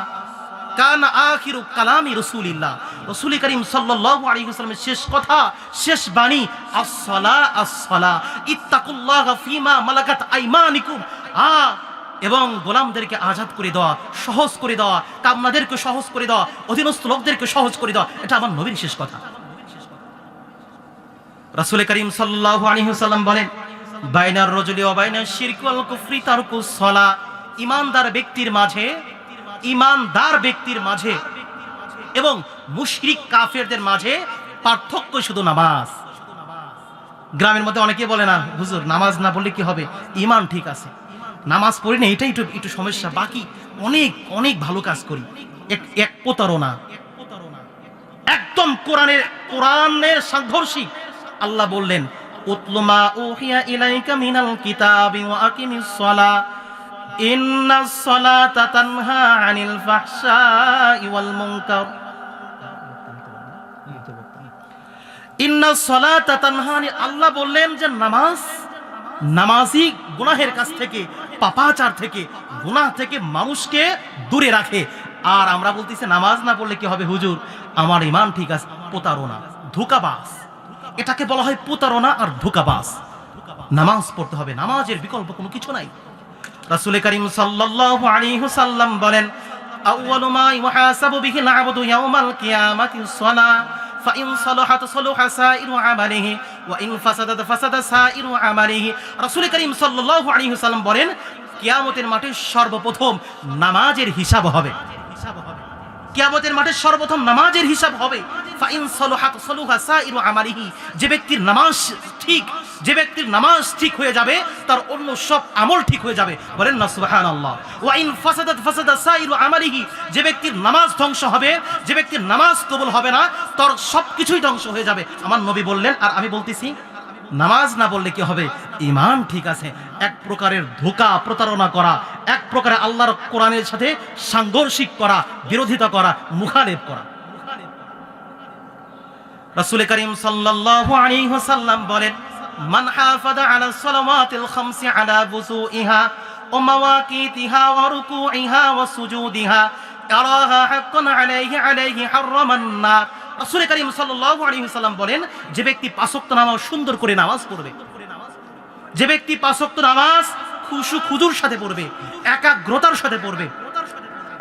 কানা আখিরু কালামি রাসূলিল্লাহ, রাসূল করিম সাল্লাল্লাহু আলাইহি ওয়াসাল্লামের শেষ কথা, শেষ বাণী as-salah। ইত্তাকুল্লাহা ফীমা মালাকাত আইমানিকুম। এবং গোলামদেরকে আজাদ করে দেওয়া, সহজ করে দেওয়া, কামনাদেরকে সহজ করে দেওয়া, অধীনস্থ লোকদেরকে সহজ করে দেওয়া, এটা আমার নবীর শেষ কথা। রাসূল করিম সাল্লাল্লাহু আলাইহি ওয়াসাল্লাম বলেন, বাইনার রাজুলি ওয়া বাইনাশ শিরকি ওয়াল কুফরি তারকুস সালাহ। ঈমানদার ব্যক্তির মাঝে এবং মুশরিক কাফেরদের মাঝে পার্থক্য শুধু নামাজ। গ্রামের মধ্যে অনেকে বলে না, হুজুর নামাজ না পড়লে কি হবে, ঈমান ঠিক আছে। নামাজ পড়ি না, এটাই একটু সমস্যা, বাকি অনেক অনেক ভালো কাজ করি। এক প্রতারণা, একদম কোরআনের সাংঘর্ষিক। আল্লাহ বললেন উতলু মা উহিয়া ইলাইকা মিনাল কিতাবি ওয়া আকিমিস সালাহ ইন্নাস সালাতা তানহা আনিল ফাহশাই ওয়াল মুনকার ইন্নাস সালাতা তানহা। আল্লাহ বললেন যে নামাজি গুনাহের কাছ থেকে, পাপাচার থেকে, গুনাহ থেকে মানুষকে দূরে রাখে। আর আমরা বলতেছি নামাজ না পড়লে কি হবে হুজুর, আমার ঈমান ঠিক আছে। প্রতারণা, ধোঁকাবাজ, এটাকে বলা হয় প্রতারণা আর ধোঁকাবাজ। নামাজ পড়তে হবে, নামাজের বিকল্প কোনো কিছু নাই। রাসূল করিম সাল্লাল্লাহু আলাইহি ওয়াসাল্লাম বলেন আউয়ালু মা ইউহাসাবু বিহিল আবদু ইয়াউমাল কিয়ামাতিস সালাহ ফাইন সালাহাত সালাহা সাইরু আমালিহি ওয়া ইন ফাসাদাত ফাসাদা সাইরু আমালিহি। রাসূল করিম সাল্লাল্লাহু আলাইহি ওয়াসাল্লাম বলেন কিয়ামতের মাঠে সর্বপ্রথম নামাজের হিসাব হবে। কিয়ামতের মাঠে সর্বপ্রথম নামাজের হিসাব হবে। ফাইন সালাহাত সালাহা সাইরু আমালিহি, যে ব্যক্তির নামাজ ঠিক হয়ে যাবে তার অন্য সব আমল ঠিক হয়ে যাবে। বলেন না সুবহানাল্লাহ। ওয়া ইন ফাসাদাত ফাসাদা সাইরু আমালিহি, যে ব্যক্তির নামাজ ধ্বংস হবে, যে ব্যক্তির নামাজ কবুল হবে না, তার সবকিছুই ধ্বংস হয়ে যাবে। আমার নবী বললেন, আর আমি বলতেছি নামাজ না বললে কি হবে, ঈমান ঠিক আছে। এক প্রকারের ধোঁকা, প্রতারণা করা, এক প্রকারের আল্লাহর কোরআনের সাথে সাংঘর্ষিক করা, বিরোধিতা করা, মুখালেফ করা। রাসূল করিম সাল্লাল্লাহু আলাইহি ওয়াসাল্লাম বলেন মান হাফাযা আলা সালাওয়াতিল খামসি আলা বুসুইহা ওয়া মাওয়াকিতিহা ওয়া রুকুইহা ওয়া সুজুদিহা ইয়ারাহা হাক্কান আলাইহি হারামান নার। রাসূল করিম সাল্লাল্লাহু আলাইহি ওয়াসাল্লাম বলেন যে ব্যক্তি পাঁচ ওয়াক্ত নামাজ সুন্দর করে নামাজ পড়বে, যে ব্যক্তি পাঁচ ওয়াক্ত নামাজ খুশু খুজুর সাথে পড়বে, একাগ্রতার সাথে পড়বে,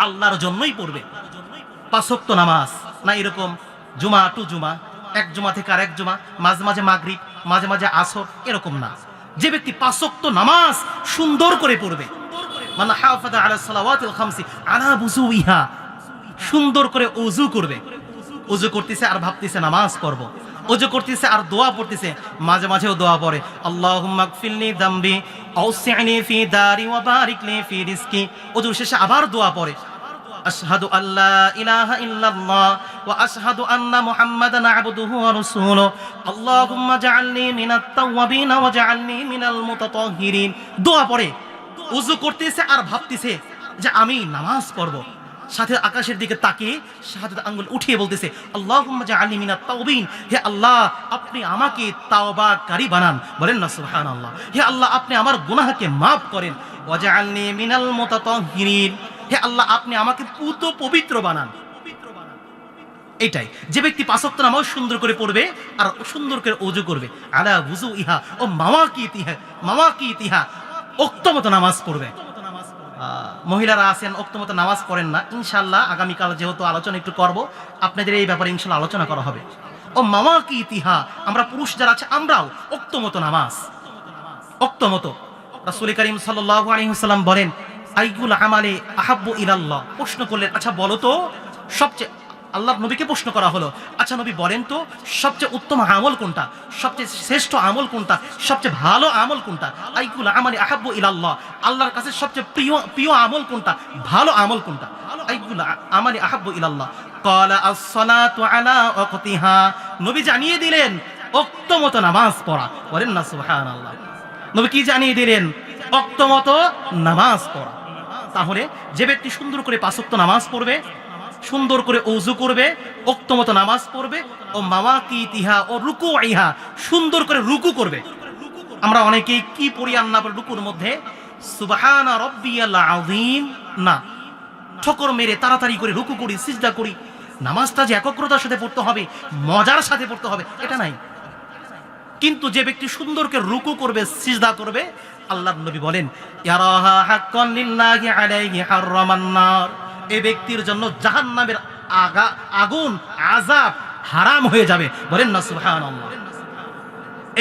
আল্লাহর জন্যই পড়বে। পাঁচ ওয়াক্ত নামাজ না এরকম জুমা টু জুমা, এক জুমা থেকে আরেক জুমা, মাঝে মাঝে মাগরিব, মাঝে মাঝে আসর, এরকম না। যে ব্যক্তি পাঁচ ওয়াক্ত নামাজ সুন্দর করে পড়বে, মান হাফাযা আলা সালাওয়াতিল খামসি আলা বুসুইহা, সুন্দর করে ওযু করবে। ওযু করতেছে আর ভাবতেছে নামাজ পড়ব, ওযু করতেছে আর দোয়া পড়তেছে, মাঝে মাঝেও দোয়া পড়ে আল্লাহুম্মা গফিরলি যামবি আওসি'নি ফি দারি ওয়া বারিক লি ফি রিজকি। ওযুর শেষে আবার দোয়া পড়ে আশহাদু আল্লা ইলাহা ইল্লাল্লাহ ওয়া আশহাদু আন্না মুহাম্মাদান আবদুহু ওয়া রাসূলুহু আল্লাহুম্মা জাআলনি মিনাত তাওয়াবিন ওয়া জাআলনি মিনাল মুতাতাহহিরিন। দোয়া পড়ে, ওযু করতেছে আর ভাবতেছে যে আমি নামাজ পড়ব, সাথে আকাশের দিকে তাকিয়ে শাহাদাত আঙ্গুল উঠিয়ে বলতেছে আল্লাহুম্মা জাআলনি মিনাত তাওবিন, হে আল্লাহ আপনি আমাকে তাওবাকারী বানান। বলেন না সুবহানাল্লাহ। হে আল্লাহ আপনি আমার গুনাহকে maaf করেন। ওয়া জাআলনি মিনাল মুতাতাহহিরিন, হে আল্লাহ আপনি আমাকে পবিত্র বানান। এটাই যে ব্যক্তি পাঁচ ওয়াক্ত নামাজ সুন্দর করে পড়বে আর সুন্দর করে ওযু করবে, আলা বুযুইহা ও মাওয়াকিতিহা, ওয়াক্ত মতো নামাজ পড়বে। মহিলারা আছেন ওয়াক্ত মতো নামাজ পড়েন না, ইনশাআল্লাহ আগামীকাল যেহেতু আলোচনা একটু করব, আপনাদের এই ব্যাপারে ইনশাআল্লাহ আলোচনা করা হবে। ও মাওয়াকিতিহা, আমরা পুরুষ যারা আছে আমরাও ওয়াক্ত মতো নামাজ, ওয়াক্ত মতো। রাসূল করিম সাল্লাল্লাহু আলাইহি ওয়াসাল্লাম বলেন আইয়ুল আমালি আহাব্বু ইলাল্লাহ। প্রশ্ন করলেন আচ্ছা বলো তো সবচেয়ে, আল্লাহর নবীকে প্রশ্ন করা হলো আচ্ছা নবী বলেন তো সবচেয়ে উত্তম আমল কোনটা, সবচেয়ে শ্রেষ্ঠ আমল কোনটা, সবচেয়ে ভালো আমল কোনটা? আইয়ুল আমালি আহাব্বু ইলাল্লাহ, আল্লাহর কাছে সবচেয়ে প্রিয় আমল কোনটা, ভালো আমল কোনটা? আইয়ুল আমালি আহাব্বু ইলাল্লাহ ক্বালা আস-সালাতু আলা ওয়াক্তিহা। নবী জানিয়ে দিলেন ওয়াক্ত মতো নামাজ পড়া। বলেন না সুবহানাল্লাহ। নবী কি জানিয়ে দিলেন? ওয়াক্ত মতো নামাজ পড়া। তাহলে যে ব্যক্তি সুন্দর করে পাঁচ ওয়াক্ত নামাজ পড়বে, সুন্দর করে ওযু করবে, ওয়াক্ত মতো নামাজ পড়বে, ও মাওয়াকিতিহা ও রুকুইহা, সুন্দর করে রুকু করবে। আমরা অনেকেই কি পড়ি আল্লাহ রুকুর মধ্যে সুবহানা রাব্বিয়াল আযীম, না ঠোকর মেরে তাড়াতাড়ি করে রুকু করি, সিজদা করি। নামাজটা যে একাগ্রতার সাথে পড়তে হবে, মজার সাথে পড়তে হবে, এটা নাই। কিন্তু যে ব্যক্তি সুন্দর করে রুকু করবে, সিজদা করবে, আল্লাহর নবী বলেন ইয়ারাহা হাক্কান লিল্লাহি আলাইহি হারামান নার, এই ব্যক্তির জন্য জাহান্নামের আগুন আযাব হারাম হয়ে যাবে। বলেন না সুবহানাল্লাহ।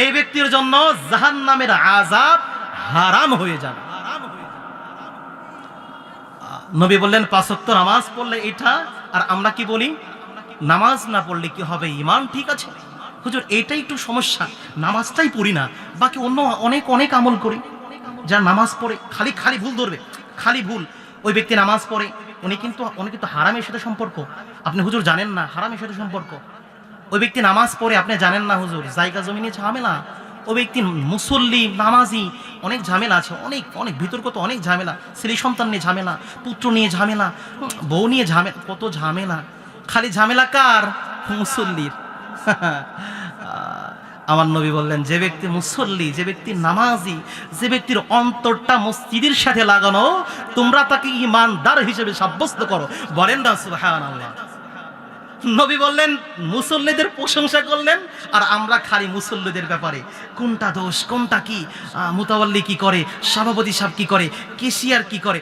এই ব্যক্তির জন্য জাহান্নামের আযাব হারাম হয়ে যাবে। নবী বললেন পাঁচ ওয়াক্ত নামাজ পড়লে এটা, আর আমরা কি বলি নামাজ না পড়লে কি হবে, ঈমান ঠিক আছে। হুজুর এটাই একটু সমস্যা, নামাজটাই পড়ি না, বাকি অন্য অনেক আমল করি। যারা নামাজ পড়ে খালি খালি ভুল ধরবে, খালি ভুল, ওই ব্যক্তি নামাজ পড়ে, উনি কিন্তু হারামের সাথে সম্পর্ক। আপনি হুজুর জানেন না হারামের সাথে সম্পর্ক। ওই ব্যক্তি নামাজ পড়ে, আপনি জানেন না হুজুর জায়গা জমি নিয়ে ঝামেলা। ওই ব্যক্তি মুসল্লি নামাজি, অনেক ঝামেলা আছে, অনেক অনেক বিতর্ক, অনেক ঝামেলা, ছেলে সন্তান নিয়ে ঝামেলা, পুত্র নিয়ে ঝামেলা, বউ নিয়ে ঝামেলা, কত ঝামেলা। খালি ঝামেলা কার? মুসল্লির। আমার নবী বললেন, যে ব্যক্তি মুসল্লি, যে ব্যক্তি নামাজি, যে ব্যক্তির অন্তরটা মসজিদের সাথে লাগানো, তোমরা তাকে ঈমানদার হিসেবে সাব্যস্ত করো। বলেন না সুবহানাল্লাহ। নবী বললেন, মুসল্লিদের প্রশংসা করলেন, আর আমরা খালি মুসল্লিদের ব্যাপারে কোনটা দোষ, কোনটা কি, মুতাওয়াল্লি কি করে, সভাপতি সাহেব কি করে, কেশিয়ার কি করে,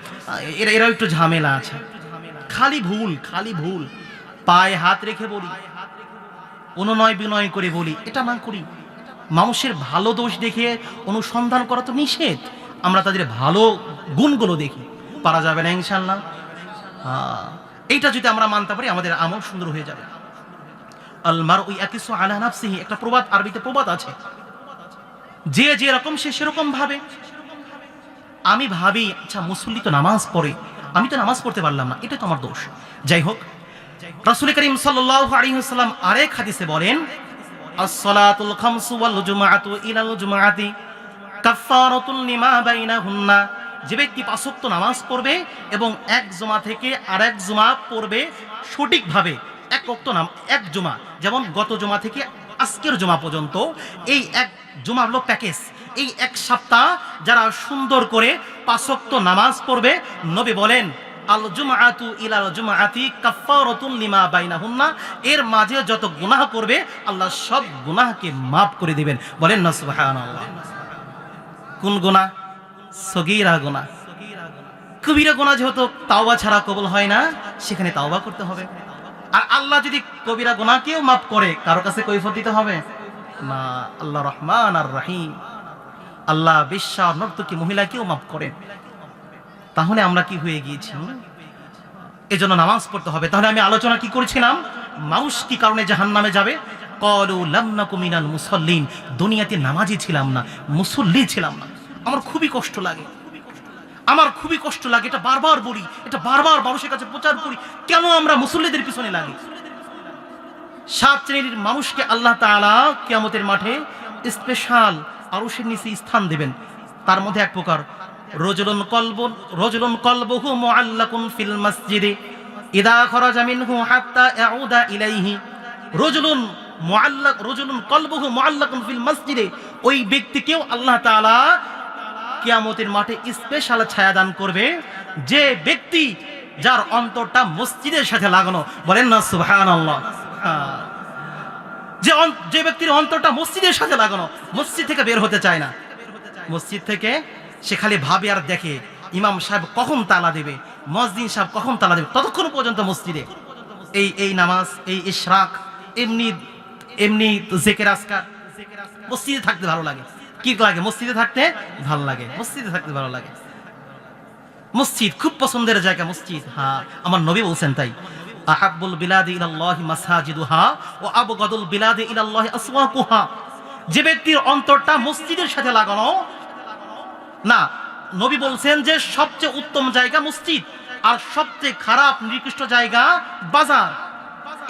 এরাও একটু ঝামেলা আছে। খালি ভুল, খালি ভুল। পায়ে হাত রেখে বলি, অনুনয় বিনয় করে বলি, এটা না করি। মানুষের ভালো দোষ দেখে অনুসন্ধান করা তো নিষেধ, আমরা তাদের ভালো গুণগুলো দেখি। পারা যাবে না ইনশাআল্লাহ? এইটা যদি আমরা মানতে পারি, আমাদের আমল সুন্দর হয়ে যাবে। আল মারউ ইয়াকিসু আলা নাফসিহি, একটা প্রবাদ, আরবিতে প্রবাদ আছে, যে যে রকম সে সেরকম ভাবে। আমি ভাবি, আচ্ছা মুসল্লি তো নামাজ পড়ে, আমি তো নামাজ পড়তে পারলাম না, এটা তো আমার দোষ। যাই হোক, রাসূল করিম সাল্লাল্লাহু আলাইহি ওয়াসাল্লাম আরেক হাদিসে বলেন, আস-সালাতুল খামসু ওয়াল জুমআতু ইলাল জুমআতি কাফফারাতুন লিমা বাইনাহুন্না। যে ব্যক্তি 5 ওয়াক্ত নামাজ পড়বে এবং এক জুমা থেকে আরেক জুমা পড়বে সঠিকভাবে, এক ওয়াক্ত এক জুমা, যেমন গত জুমা থেকে আজকের জুমা পর্যন্ত, এই এক জুমা হলো প্যাকেজ। এই এক সপ্তাহ যারা সুন্দর করে 5 ওয়াক্ত নামাজ পড়বে, নবী বলেন, আল জুমআতু ইলাল জুমআতি কাফফারাতুন লিমা বাইনাহুন্না, এর মাঝে যত গুনাহ করবে আল্লাহ সব গুনাহকে মাফ করে দিবেন। বলেন না সুবহানাল্লাহ। কোন গুনাহ? সগীরা গুনাহ। কবিরা গুনাহ যেহেতু তাওবা ছাড়া কবুল হয় না, সেখানে তাওবা করতে হবে। আর আল্লাহ যদি কবিরা গুনাহকেও মাফ করে, কারো কাছে কৈফিয়ত দিতে হবে না। আল্লাহ রহমান আর রহিম, আল্লাহ বেশ্যা নর্তকী মহিলাকেও মাফ করেন। তাহলে আমরা কি হয়ে গিয়েছি? এজন্য নামাজ পড়তে হবে। তাহলে আমি আলোচনা কি করেছিলাম? মানুষ কি কারণে জাহান্নামে যাবে? ক্বালু লাম নাকু মিনাল মুসাল্লিন, দুনিয়াতে নামাজি ছিলাম না, মুসল্লি ছিলাম না। আমার খুবই কষ্ট লাগে, আমার খুবই কষ্ট লাগে, এটা বারবার বলি, এটা বারবার মানুষের কাছে প্রচার করি, কেন আমরা মুসল্লিদের পিছনে লাগি? 7 শ্রেণীর মানুষকে আল্লাহ তাআলা কিয়ামতের মাঠে স্পেশাল আরশের নিচে স্থান দেবেন। তার মধ্যে এক প্রকার, রজুলুন কলবুহু মুআল্লাকুন ফিল মসজিদে ইদা খরাজা মিনহু হাত্তা ইয়াউদা ইলাইহি। রজুলুন কলবুহু মুআল্লাকুন ফিল মসজিদে, ওই ব্যক্তিকেও আল্লাহ তাআলা কিয়ামতের মাঠে স্পেশাল ছায়া দান করবে, যে ব্যক্তি যার অন্তরটা মসজিদের সাথে লাগানো। বলেন না সুবহানাল্লাহ। যে ব্যক্তির অন্তরটা মসজিদের সাথে লাগানো, মসজিদ থেকে বের হতে চায় না, মসজিদ থেকে সে খালি ভাবে আর দেখে ইমাম সাহেব কখন তালা দেবে, মুয়াজ্জিন সাহেব কখন তালা দেবে, ততক্ষণ পর্যন্ত মসজিদে এই নামাজ, এই ইশরাক, এমনি জিকির আজকার। মসজিদে থাকতে ভালো লাগে। কি লাগে? মসজিদে থাকতে ভালো লাগে, মসজিদে থাকতে ভালো লাগে। মসজিদ খুব পছন্দের জায়গা মসজিদ। হ্যাঁ, আমার নবী বলছেন তাই, আহাব্বুল বিলাদি ইলাল্লাহি মাসাজিদুহা ওয়া আবগাদুল বিলাদি ইলাল্লাহি আসওয়াকুহা। যে ব্যক্তির অন্তরটা মসজিদের সাথে লাগানো না, নবী বলছেন যে সবচেয়ে উত্তম জায়গা মসজিদ, আর সবচেয়ে খারাপ নিকৃষ্ট জায়গা বাজার।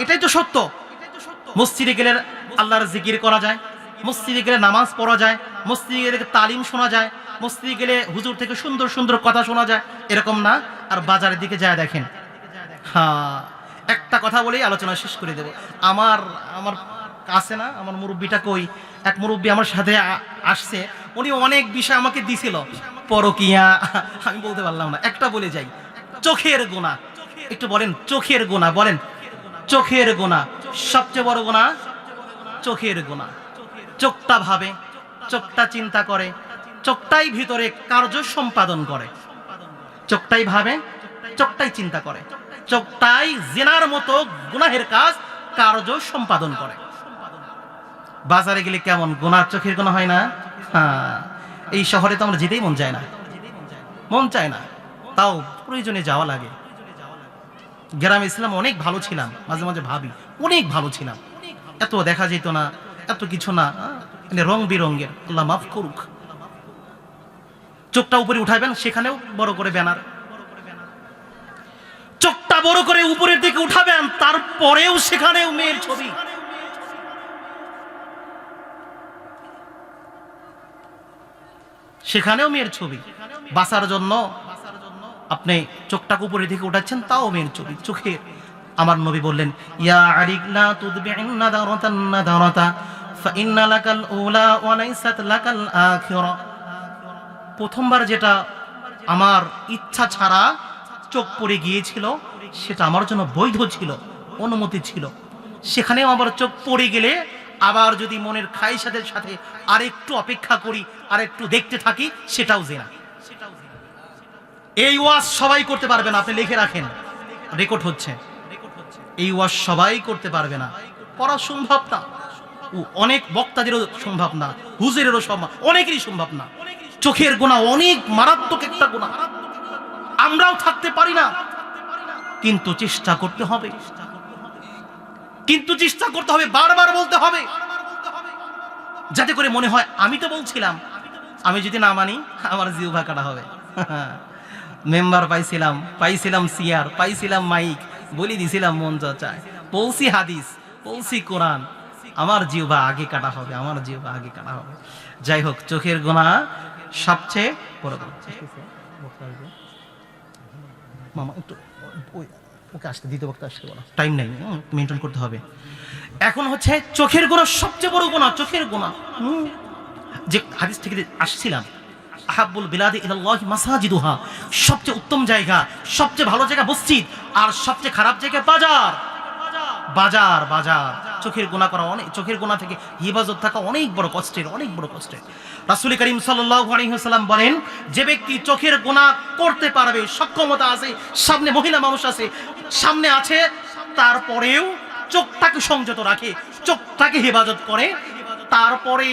এটাই তো সত্য। মসজিদে গেলে আল্লাহর জিকির করা যায়, মসজিদে গেলে নামাজ পড়া যায়, মসজিদে গেলে তালিম শোনা যায়, মসজিদে গেলে হুজুর থেকে সুন্দর সুন্দর কথা শোনা যায়, এরকম না। আর বাজারের দিকে যায় দেখেন। হ্যাঁ, একটা কথা বলেই আলোচনা শেষ করে দেব। আমার কাছে না, আমার মুরব্বিটা কই, এক মুরব্বি আমার সাথে আসছে, উনি অনেক বিষয় আমাকে দিছিল, পরকিয়া, আমি বলতে পারলাম না, একটা বলে যাই, চোখের গুনাহ। একটু বলেন চোখের গুনাহ, বলেন চোখের গুনাহ। সবচেয়ে বড় গুনাহ চোখের গুনাহ। চোখটা ভাবে, চোখটা চিন্তা করে, চোখটাই ভিতরে কার্য সম্পাদন করে, চোখটাই ভাবে, চোখটাই চিন্তা করে, চোখটাই জিনার মতো গুনাহের কাজ কার্য সম্পাদন করে। বাজারে গেলে কেমন গুনাহ, চোখের গুনাহ হয় না? হ্যাঁ, এই শহরে তো আমরা যেতেই মন চায় না, মন চায় না, তাও প্রয়োজনে যাওয়া লাগে। গ্রামে ইসলাম অনেক ভালো ছিলাম, মাঝে মাঝে ভাবি অনেক ভালো ছিলাম, এত দেখা যেত না, এত কিছু না, রং বিরঙ্গের। আল্লাহ মাফ করুক। চোখটা উপরে উঠাবেন, সেখানেও বড় করে ব্যানার। চোখটা বড় করে উপরের দিকে উঠাবেন, তারপরেও সেখানেও মেয়ের ছবি। সেখানেও মেয়ের ছবি। বাঁচার জন্য আপনি চোখটাকে উপরের দিকে উঠাচ্ছেন, তাও মেয়ের ছবি চোখে। আমার নবী বললেন, ইয়া আরিক লা তুদবি'ন নাদারাতান নাদারাতা ফাইন্না লাকাল উলা ওয়া লাইসাত লাকাল আখিরা। প্রথমবার যেটা আমার ইচ্ছা ছাড়া চোখ পড়ে গিয়েছিল, সেটা আমার জন্য বৈধ ছিল, অনুমতি ছিল। সেখানেও আবার চোখ পড়ে গেলে আবার যদি মনের খাইশাদের সাথে আরেকটু অপেক্ষা করি, আরেকটু দেখতে থাকি, সেটাও জিনা। এই ওয়াজ সবাই করতে পারবে না, আপনি লিখে রাখেন, রেকর্ড হচ্ছে। এই ওয়াজ সবাই করতে পারবে না, করা সম্ভব না। অনেক বক্তাদেরও সম্ভব না, হুজুরেরও সম্ভব, অনেকেরই সম্ভব না। চোখের গুনাহ অনেক মারাত্মক একটা গুনাহ, আমরাও থাকতে পারি না, কিন্তু চেষ্টা করতে হবে। কিন্তু চেষ্টা করতে হবে, বারবার বলতে হবে, যাতে করে মনে হয় আমি তো বলছিলাম, আমি যদি না মানি আমার জিহ্বা কাটা হবে। মেম্বার পাইছিলাম সিয়ার, পাইছিলাম মাইক, বলি দিছিলাম মন যা চায়, বলছি হাদিস, বলছি কোরআন, আমার জিহ্বা আগে কাটা হবে, আমার জিহ্বা আগে কাটা হবে। যাই হোক, চোখের গুনাহ সবচেয়ে বড় গুনাহ। মামা একটু ওকে আসতে দিতে, বক্তা আসতে বলো, টাইম নেই, মেনটেন করতে হবে। এখন হচ্ছে চোখের গুনাহ সবচেয়ে বড় গুনাহ, চোখের গুনাহ। যে হাদিস থেকে আসছিলাম, আহাব্বুল বিলাদি ইলাল্লাহি মাসাজিদুহা, সবচেয়ে উত্তম জায়গা, সবচেয়ে ভালো জায়গা মসজিদ, আর সবচেয়ে খারাপ জায়গা বাজার। বাজার বাজার চোখের গুনাহ করা, অনেক চোখের গুনাহ থেকে হিফাজত থাকা অনেক বড় কষ্টের, অনেক বড় কষ্টের। রাসূল করিম সাল্লাল্লাহু আলাইহি ওয়াসাল্লাম বলেন, যে ব্যক্তি চোখের গুনাহ করতে পারবে, সক্ষমতা আছে, সামনে মহিলা মানুষ আছে, সামনে আছে, তারপরেও চোখটাকে সংযত রাখে, চোখটাকে হেফাজত করে, তারপরে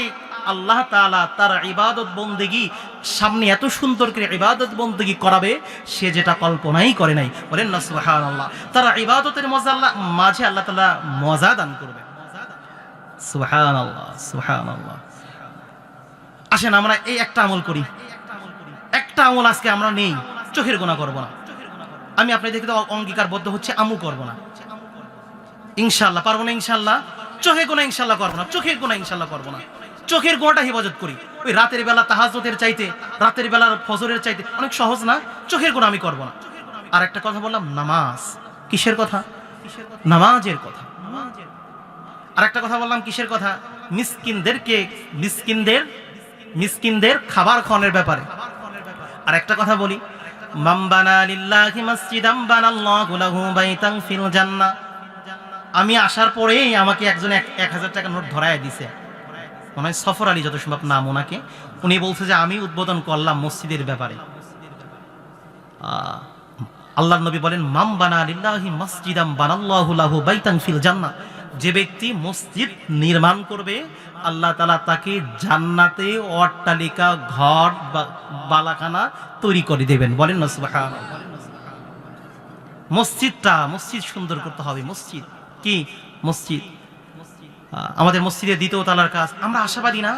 আল্লাহ তাআলা তার ইবাদত বন্দেগী সামনে এত সুন্দর করে ইবাদত বন্দেগী করাবে, সে যেটা কল্পনাই করে নাই। বলেন না সুবহানাল্লাহ। তার ইবাদতের মাঝে আল্লাহ তাআলা মজা দান করবে। সুবহানাল্লাহ, সুবহানাল্লাহ। আসেন আমরা এই একটা আমল করি, একটা আমল আজকে আমরা নেই, চোখের গুনাহ করব না। আমি আপনাদেরকে তো অঙ্গীকারবদ্ধ হচ্ছে, আমু করব না ইনশাআল্লাহ, পারবো না ইনশাআল্লাহ। চোখের গুনাহ ইনশাআল্লাহ করব না, চোখের গুনাহ ইনশাআল্লাহ করব না। চোখের গুনাহটা হেফাজত করি। ওই রাতের বেলা তাহাজ্জুদের চাইতে, রাতের বেলার ফজরের চাইতে অনেক সহজ না? চোখের গুনাহ আমি করব না। আর একটা কথা বললাম, নামাজ। কিসের কথা? নামাজের কথা। আর একটা কথা বললাম, কিসের কথা? মিসকিনদের খাবার খাওয়ানোর ব্যাপারে। আর একটা কথা বলি, মান বানা লিল্লাহি মাসজিদাম বানাল্লাহু লাহু বাইতান ফিল জান্নাহ। আমি আসার পরেই আমাকে একজন 1000 টাকা নোট ধরায় দিছে, মনে হয় সফর আলী যত সম্ভব নাম ওনাকে। উনি বলছে যে আমি উদ্বোধন করলাম মসজিদের ব্যাপারে। আল্লাহর নবী বলেন, মান বানা লিল্লাহি মাসজিদাম বানাল্লাহু লাহু বাইতান ফিল জান্নাহ। যে ব্যক্তি মসজিদ নির্মাণ করবে, আল্লাহ তাআলা তাকে জান্নাতে অট্টালিকা, ঘর, বালাখানা তৈরি করে দেবেন। বলেন না সুবহানাল্লাহ। মসজিদ সুন্দর করতে হবে। মসজিদ কি? মসজিদ। আমাদের মসজিদের দ্বিতীয় তলার কাজ, আমরা আশাবাদী না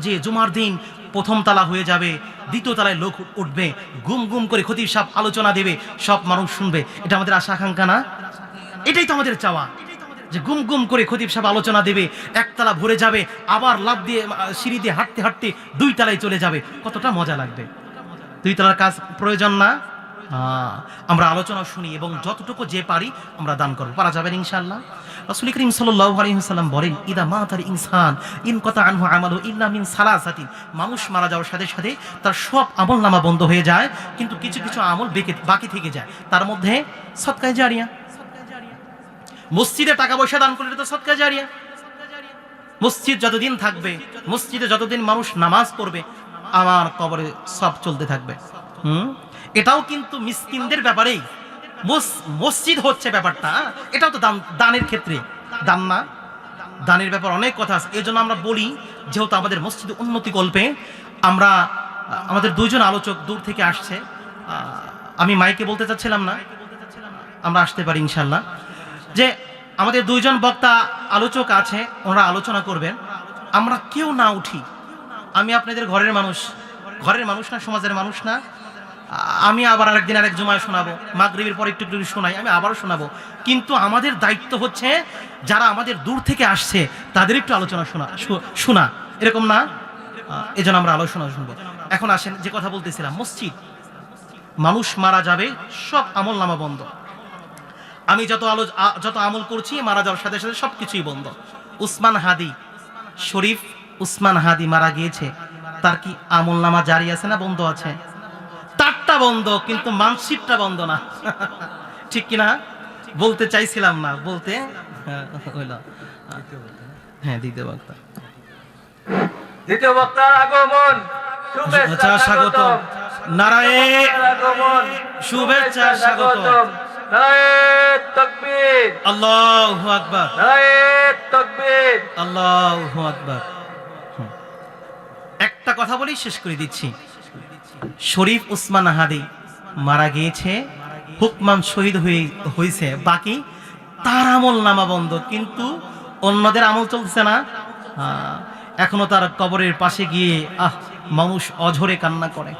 যে জুমার দিন প্রথম তালা হয়ে যাবে, দ্বিতীয় তলায় লোক উঠবে, গুম গুম করে খতিব সাহেব আলোচনা দেবে, সব মানুষ শুনবে। এটা আমাদের আশা আকাঙ্ক্ষা না? এটাই তো আমাদের চাওয়া, যে গুম গুম করে খতিব সাহেব আলোচনা দেবে, একতলা ভরে যাবে, আবার লাফ দিয়ে সিঁড়ি দিয়ে হাঁটতে হাঁটতে 2 তলায় চলে যাবে। কতটা মজা লাগবে। 2 তলার কাজ প্রয়োজন না? আমরা আলোচনা শুনি এবং যতটুকু যে পারি আমরা দান করব। পারা যাবে ইনশাআল্লাহ। রাসূল করিম সাল্লাল্লাহু আলাইহি ওয়াসাল্লাম বলেন, ইদা মাতাল ইনসান ইনকাতা আনহু আমালু ইল্লা মিন সালাসাতিন। মানুষ মারা যাওয়ার সাথে সাথে তার সব আমলনামা বন্ধ হয়ে যায়, কিন্তু কিছু কিছু আমল বাকি থেকে যায়। তার মধ্যে সদকায়ে জারিয়া। মসজিদে টাকা পয়সা দান করলে তো সদকায়ে জারিয়া। মসজিদ যতদিন থাকবে, মসজিদে যতদিন মানুষ নামাজ পড়বে, আমার কবরে সব চলতে থাকবে। এটাও কিন্তু মিসকিনদের ব্যাপারেই। মসজিদ হচ্ছে ব্যাপারটা, এটাও তো দানের ক্ষেত্রে। দান না, দানের ব্যাপার অনেক কথা আছে। এই জন্য আমরা বলি, যেহেতু আমাদের মসজিদ উন্নতি কল্পে আমরা, আমাদের 2 জন আলোচক দূর থেকে আসছে, আমি মাইকে বলতে চাচ্ছিলাম না, আমরা আসতে পারি ইনশাল্লাহ, যে আমাদের 2 জন বক্তা আলোচক আছে, ওনারা আলোচনা করবেন। আমরা কেউ না উঠি, আমি আপনাদের ঘরের মানুষ, ঘরের মানুষ না, সমাজের মানুষ না? আমি আবার আরেকদিন আরেক জুমায় শোনাবো, মাগরিবের পর একটু একটু শোনাই, আমি আবারও শোনাবো। কিন্তু আমাদের দায়িত্ব হচ্ছে যারা আমাদের দূর থেকে আসছে তাদের একটু আলোচনা শোনা, এরকম না? এই জন্য আমরা আলোচনা শুনবো। এখন আসেন, যে কথা বলতেছিলাম, মসজিদ, মানুষ মারা যাবে, সব আমল নামা বন্ধ। আমি যত আমল করছি, মারা যাওয়ার সাথে সাথে সবকিছুই বন্ধ। উসমান হাদি, শরীফ উসমান হাদি মারা গিয়েছে, তার কি আমল নামা জারি আছে না বন্ধ আছে? তারটা বন্ধ, কিন্তু মানসিকটা বন্ধ না। ঠিক কিনা? বলতে চাইছিলাম না, বলতে হ্যাঁ, দ্বিতীয় বক্তার আগমন, শুভেচ্ছা স্বাগত, নারায়ে আগমন, শুভেচ্ছা স্বাগত, নারায়ে তাকবীর, আল্লাহু আকবার, নারায়ে তাকবীর, আল্লাহু আকবার। একটা কথা বলি, শেষ করে দিচ্ছি। শরীফ উসমান হাদি মারা গিয়েছে, হুকমান শহীদ হয়েছে, বাকি তার আমল নামা বন্ধ, কিন্তু অন্যদের আমল চলছে না। এখনো তার কবরের পাশে গিয়ে মানুষ অঝরে কান্না করে,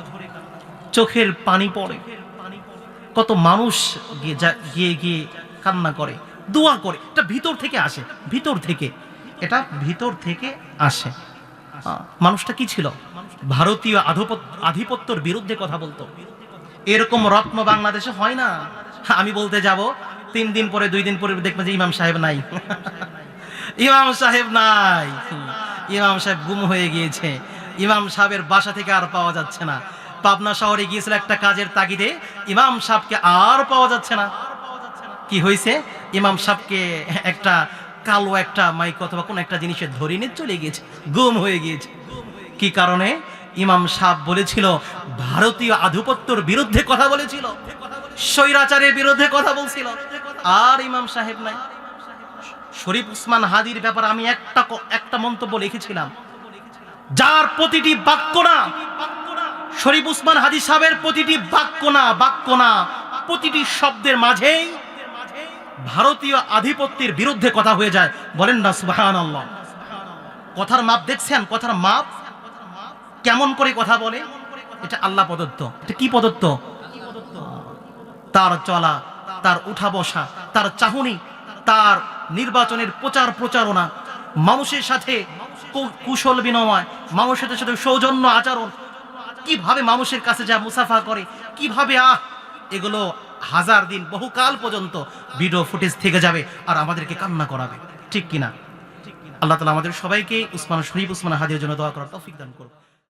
চোখের পানি পড়ে, কত মানুষ গিয়ে গিয়ে কান্না করে, দোয়া করে। এটা ভিতর থেকে আসে, ভিতর থেকে, এটা ভিতর থেকে আসে। মানুষটা কি ছিল? ভারতীয় আধিপত্যের বিরুদ্ধে কথা বলতো। এরকম রত্ন বাংলাদেশে হয় না। আমি বলতে যাব, 3 দিন পরে 2 দিন পরে দেখবেন যে ইমাম সাহেব নাই। ইমাম সাহেব নাই, ইমাম সাহেব গুম হয়ে গিয়েছে। ইমাম সাহেবের বাসা থেকে আর পাওয়া যাচ্ছে না। পাবনা শহরে গিয়েছিল একটা কাজের তাগিদে, ইমাম সাহেবকে আর পাওয়া যাচ্ছে না। কি হয়েছে? ইমাম সাহেবকে একটা কালো একটা মাইক অথবা কোন একটা জিনিসে ধরে নিয়ে চলে গিয়েছে, গুম হয়ে গিয়েছে। কি কারণে? ইমাম সাহেব বলেছিল, ভারতীয় আধিপত্যের বিরুদ্ধে কথা বলেছিল, স্বৈরাচারের বিরুদ্ধে কথা বলছিল, আর ইমাম সাহেব নাই। শরীফ উসমান হাদির ব্যাপারে আমি একটা মন্তব্য লিখেছিলাম, যার প্রতিটি বাক্য না, শরীফ উসমান হাদি সাহেবের প্রতিটি বাক্য না, প্রতিটি শব্দের মাঝেই ভারতীয় আধিপত্যের বিরুদ্ধে কথা হয়ে যায়। বলেন না সুবহানাল্লাহ। কথার মাপ দেখছেন? কথার মাপ কেমন করে কথা বলে? এটা আল্লাহ প্রদত্ত। এটা কি প্রদত্ত? তার চলা, তার উঠা বসা, তার চাহনি, তার নির্বাচনের প্রচারণা, মানুষের সাথে কুশল বিনিময়, মানুষের সাথে সৌজন্য আচরণ, কিভাবে মানুষের কাছে যা মুসাফা করে, কিভাবে এগুলো হাজার দিন, বহুকাল পর্যন্ত ভিডিও ফুটেজ থেকে যাবে আর আমাদেরকে কান্না করাবে। ঠিক কিনা? আল্লাহ তাআলা আমাদের সবাইকে শরীফ উসমান হাদির জন্য দোয়া করার তৌফিক দান করুন।